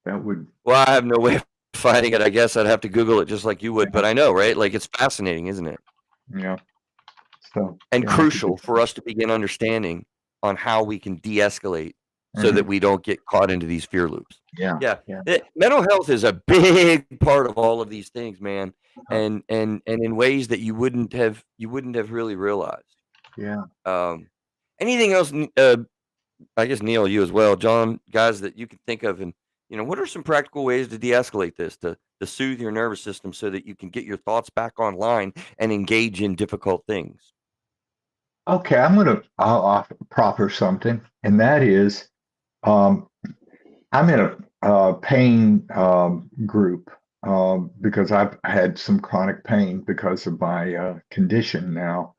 C: That would,
A: Well, I have no way of finding it. I guess I'd have to Google it just like you would, but I know, right? Like it's fascinating, isn't it?
C: yeah. So,
A: And
C: yeah, I think
A: crucial for us to begin understanding on how we can de-escalate so
C: Mhm.
A: that we don't get caught into these fear loops.
C: Yeah.
A: Yeah.
C: Yeah.
A: Mental health is a big part of all of these things, man.
C: Uh-huh.
A: And in ways that you wouldn't have really realized.
C: Yeah.
A: Anything else, I guess Neil, you as well, John, guys that you can think of, and what are some practical ways to de-escalate this, to soothe your nervous system so that you can get your thoughts back online and engage in difficult things?
C: Okay. I'll proffer something, and that is, um, I'm in a pain group because I've had some chronic pain because of my condition now.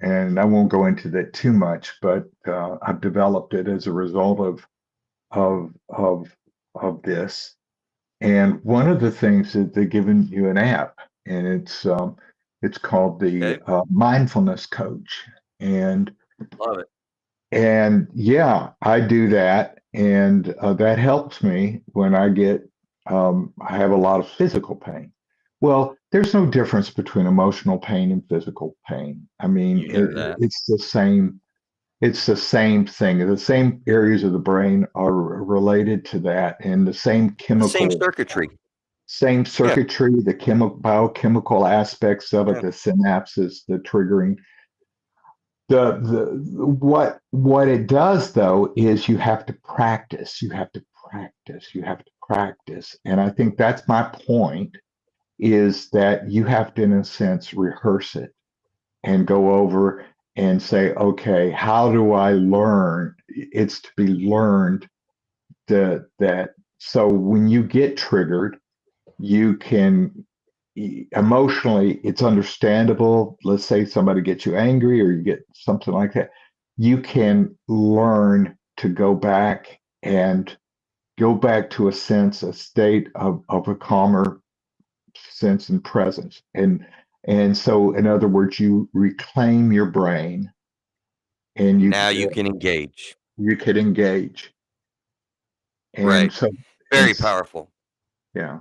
C: And I won't go into that too much, but I've developed it as a result of of of this. And one of the things that they're giving you an app, and it's called the
A: Okay,
C: Mindfulness Coach. And
A: love it.
C: yeah, I do that, and that helps me when I have a lot of physical pain. Well, there's no difference between emotional pain and physical pain. I mean,
A: You know that.
C: it's the same. It's the same thing. The same areas of the brain are related to that, and the same
A: The same
C: chemical,
A: circuitry.
C: same
A: Yeah,
C: circuitry, the biochemical aspects of it,
A: yeah.
C: the synapses, the triggering. What it does though is you have to practice. You have to practice. You have to practice. And I think that's my point, is that you have to, in a sense, rehearse it and go over and say, okay, how do I learn? It's to be learned that so when you get triggered, you can emotionally, it's understandable. Let's say somebody gets you angry or you get something like that. You can learn to go back to a state of a calmer sense and presence. And so, in other words, you reclaim your brain and
A: Now you can engage.
C: you could engage. And
A: Right.
C: so,
A: Very
C: and
A: powerful.
C: yeah.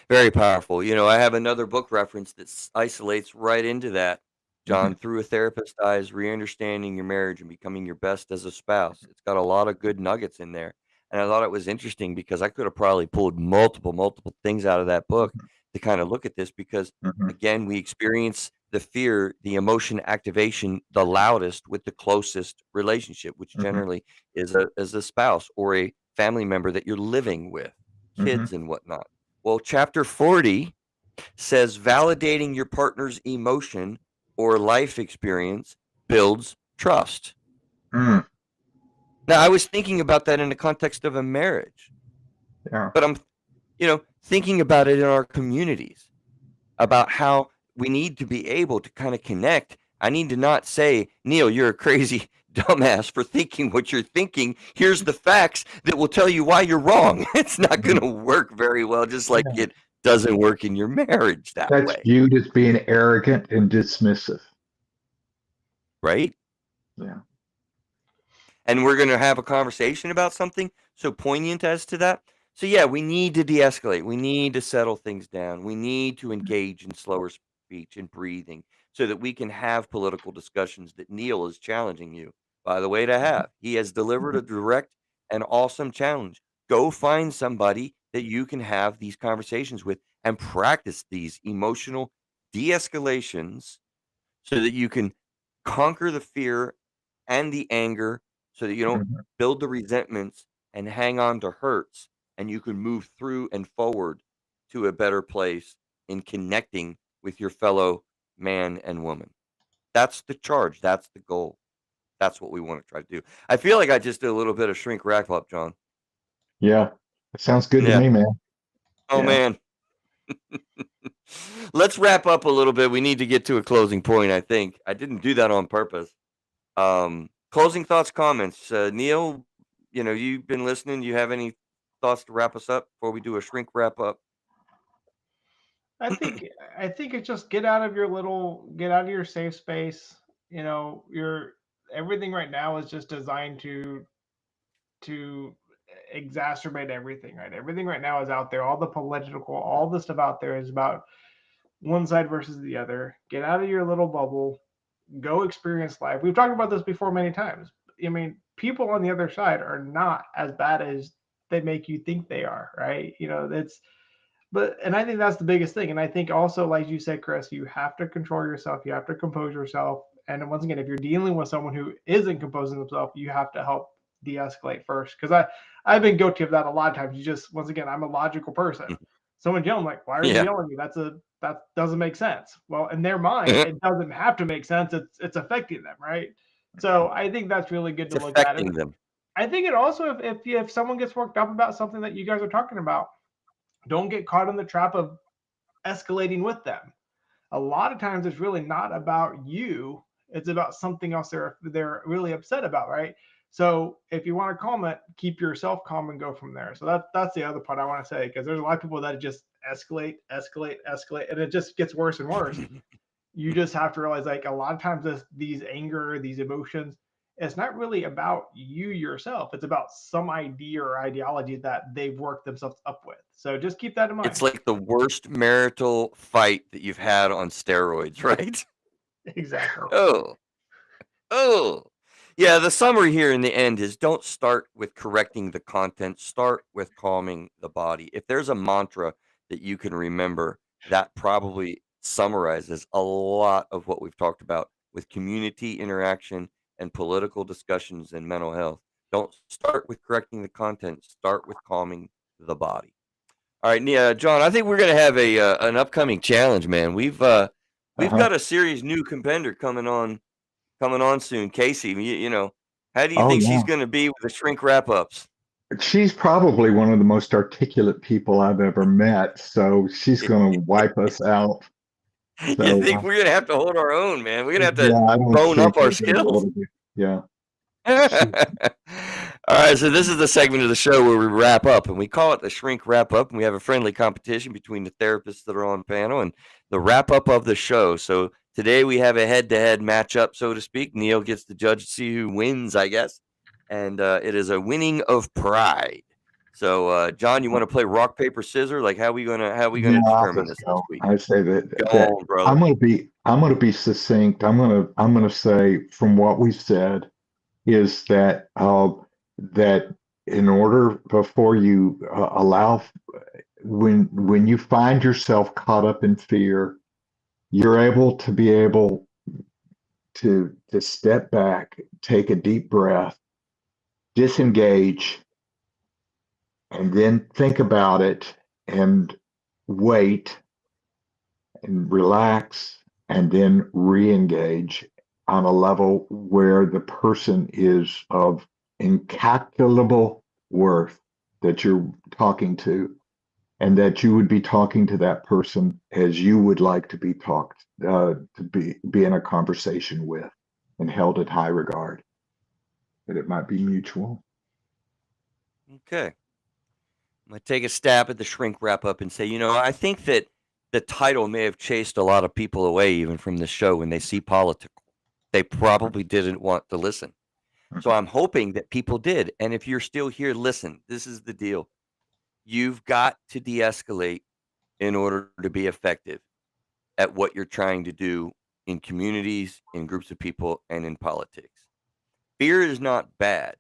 A: Very powerful. I have another book reference that isolates right into that, John,
C: Mhm,
A: through a therapist's eyes, re-understanding your marriage and becoming your best as a spouse. It's got a lot of good nuggets in there. And I thought it was interesting because I could have probably pulled multiple things out of that book to kind of look at this because,
C: mhm,
A: again, we experience the fear, the emotion activation the loudest with the closest relationship, which
C: mhm,
A: generally is a spouse or a family member that you're living with,
C: mhm,
A: kids and whatnot. Well, chapter 40 says validating your partner's emotion or life experience builds trust.
C: mm,
A: Now, I was thinking about that in the context of a marriage,
C: yeah.
A: but I'm, thinking about it in our communities about how we need to be able to kind of connect. I need to not say, Neil, you're a crazy dumbass for thinking what you're thinking. Here's the facts that will tell you why you're wrong. It's not going
C: Mhm.
A: to work very well, just like
C: Yeah.
A: it doesn't work in your marriage that
C: That's
A: way,
C: viewed as being arrogant and dismissive.
A: right?
C: Yeah.
A: And we're going to have a conversation about something so poignant as to that. So, yeah, we need to de escalate. We need to settle things down. We need to engage in slower speech and breathing so that we can have political discussions that Neil is challenging you, by the way, to have. He has delivered a direct and awesome challenge. Go find somebody that you can have these conversations with and practice these emotional de escalations so that you can conquer the fear and the anger so that you don't
C: Mhm.
A: build the resentments and hang on to hurts and you can move through and forward to a better place in connecting with your fellow man and woman. That's the charge. That's the goal. That's what we want to try to do. I feel like I just did a little bit of shrink wrap up, John.
C: Yeah. That sounds good to
A: Yeah.
C: me, man.
A: Oh,
C: Yeah.
A: man. Let's wrap up a little bit. We need to get to a closing point, I think. I didn't do that on purpose. Closing thoughts, comments. Neil, you've been listening. Do you have any thoughts to wrap us up before we do a shrink wrap up?
B: I think I think it's just get out of your safe space. Your everything right now is just designed to exacerbate everything, right? Everything right now is out there. All the political, all the stuff out there is about one side versus the other. Get out of your little bubble. Go experience life. We've talked about this before many times. I mean, people on the other side are not as bad as they make you think they are, right? And I think that's the biggest thing. And I think also, like you said, Chris, you have to control yourself. You have to compose yourself. And once again, if you're dealing with someone who isn't composing themselves, you have to help de-escalate first. Because I've been guilty of that a lot of times. Once again, I'm a logical person. Someone yelling like, "Why are you
A: Yeah.
B: yelling at me? That doesn't make sense." Well, in their mind, it doesn't have to make sense. It's affecting them, right? So I think that's really good
A: It's
B: to look at. And
A: affecting them.
B: I think it also, if someone gets worked up about something that you guys are talking about, don't get caught in the trap of escalating with them. A lot of times it's really not about you, it's about something else they're really upset about, right? So if you want to calm it, keep yourself calm and go from there. So that's the other part I want to say, because there's a lot of people that just escalate, and it just gets worse and worse. You just have to realize, like, a lot of times these anger, these emotions, it's not really about you yourself. It's about some idea or ideology that they've worked themselves up with. So just keep that in mind.
A: It's like the worst marital fight that you've had on steroids, right?
B: Exactly.
A: Oh, oh. Yeah, the summary here in the end is don't start with correcting the content, start with calming the body. If there's a mantra that you can remember, that probably summarizes a lot of what we've talked about with community interaction and political discussions and mental health. Don't start with correcting the content, start with calming the body. All right, John, I think we're going to have an upcoming challenge, man. We've
C: Uh-huh.
A: got a series new contender coming on soon. Casey, how do you
C: Oh,
A: think she's
C: yeah.
A: going to be with the shrink wrap ups?
C: She's probably one of the most articulate people I've ever met. So she's going to wipe us out.
A: You
C: So,
A: think we're going to have to hold our own, man? We're going to have
C: yeah,
A: to
C: I don't
A: bone
C: think
A: up our
C: we're going to be able
A: skills.
C: to do. Yeah.
A: All right, so this is the segment of the show where we wrap up, and we call it the shrink wrap up, and we have a friendly competition between the therapists that are on panel and the wrap up of the show. So Today we have a head-to-head matchup, so to speak. Neil gets to judge to see who wins, I guess. And it is a winning of pride. So, John, you want to play rock, paper, scissors? Like, how we gonna
C: I'll
A: determine
C: just
A: this
C: go.
A: week?
C: I say
A: Go
C: that
A: on, brother.
C: I'm gonna be succinct. I'm gonna say from what we've said is that that in order before you allow when you find yourself caught up in fear, you're able to step back, take a deep breath, disengage, and then think about it and wait and relax and then re-engage on a level where the person is of incalculable worth that you're talking to, and that you would be talking to that person as you would like to be talked to be in a conversation with and held at high regard, that it might be mutual.
A: Okay. I'm going to take a stab at the shrink wrap up and say, I think that the title may have chased a lot of people away even from the show when they see political. They probably didn't want to listen. So I'm hoping that people did. And if you're still here, listen, this is the deal. You've got to de-escalate in order to be effective at what you're trying to do in communities, in groups of people, and in politics. Fear is not bad.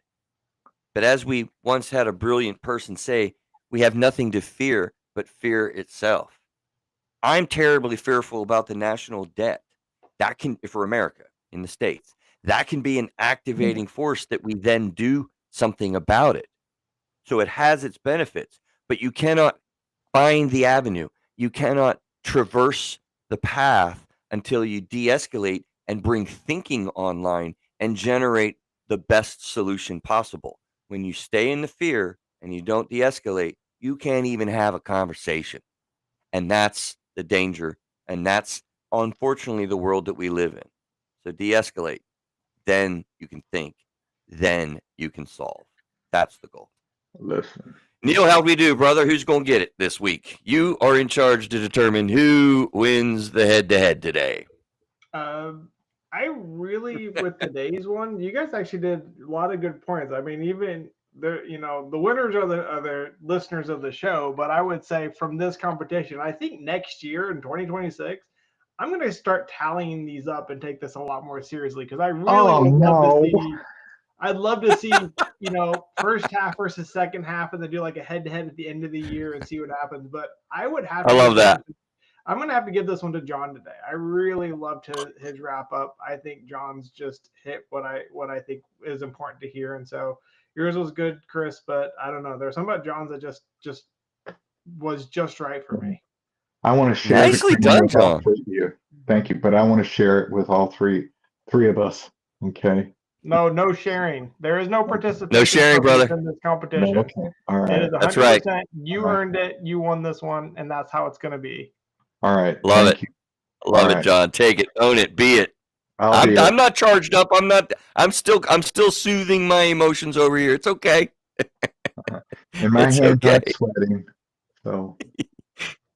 A: But as we once had a brilliant person say, we have nothing to fear but fear itself. I'm terribly fearful about the national debt. That can, for America, in the States, that can be an activating force that we then do something about it. So it has its benefits, but you cannot find the avenue. You cannot traverse the path until you de-escalate and bring thinking online and generate the best solution possible. When you stay in the fear and you don't de-escalate, you can't even have a conversation. And that's the danger. And that's unfortunately the world that we live in. So de-escalate. Then you can think. Then you can solve. That's the goal.
C: Listen.
A: Neil, how'd we do, brother? Who's going to get it this week? You are in charge to determine who wins the head-to-head today.
B: I really, with today's one, you guys actually did a lot of good points. I mean, even the winners are the listeners of the show. But I would say from this competition, I think next year in 2026, I'm going to start tallying these up and take this a lot more seriously, because I really would love to see. I'd love to see, first half versus second half, and then do like a head-to-head at the end of the year and see what happens. But I would have to.
A: I love that.
B: I'm going to have to give this one to John today. I really loved his wrap up. I think John's just hit what I think is important to hear. And so yours was good, Chris, but I don't know. There's something about John's that just was just right for me.
C: I want to share
A: Nicely done, John.
C: Thank you, but I want to share it with all three of us. Okay.
B: No sharing. There is no participation.
A: No sharing, brother.
B: In this competition.
C: No, okay. All right.
B: It is 100%.
A: That's right.
B: You earned it. You won this one, and that's how it's going to be.
C: All right.
A: Love
C: Thank
A: it.
C: you.
A: Love it, John. Take it. Own it. Be it. I'm not charged up. I'm still soothing my emotions over here. It's okay.
C: And my hands aren't sweating. So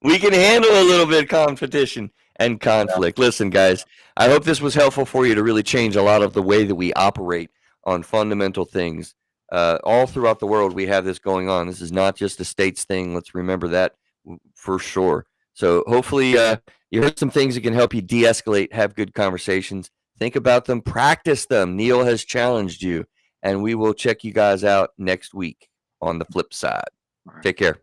A: we can handle a little bit of competition and conflict. Yeah. Listen, guys, I hope this was helpful for you to really change a lot of the way that we operate on fundamental things. All throughout the world, we have this going on. This is not just a states thing. Let's remember that for sure. So hopefully you heard some things that can help you de-escalate, have good conversations, think about them, practice them. Neil has challenged you, and we will check you guys out next week on the flip side. Take care.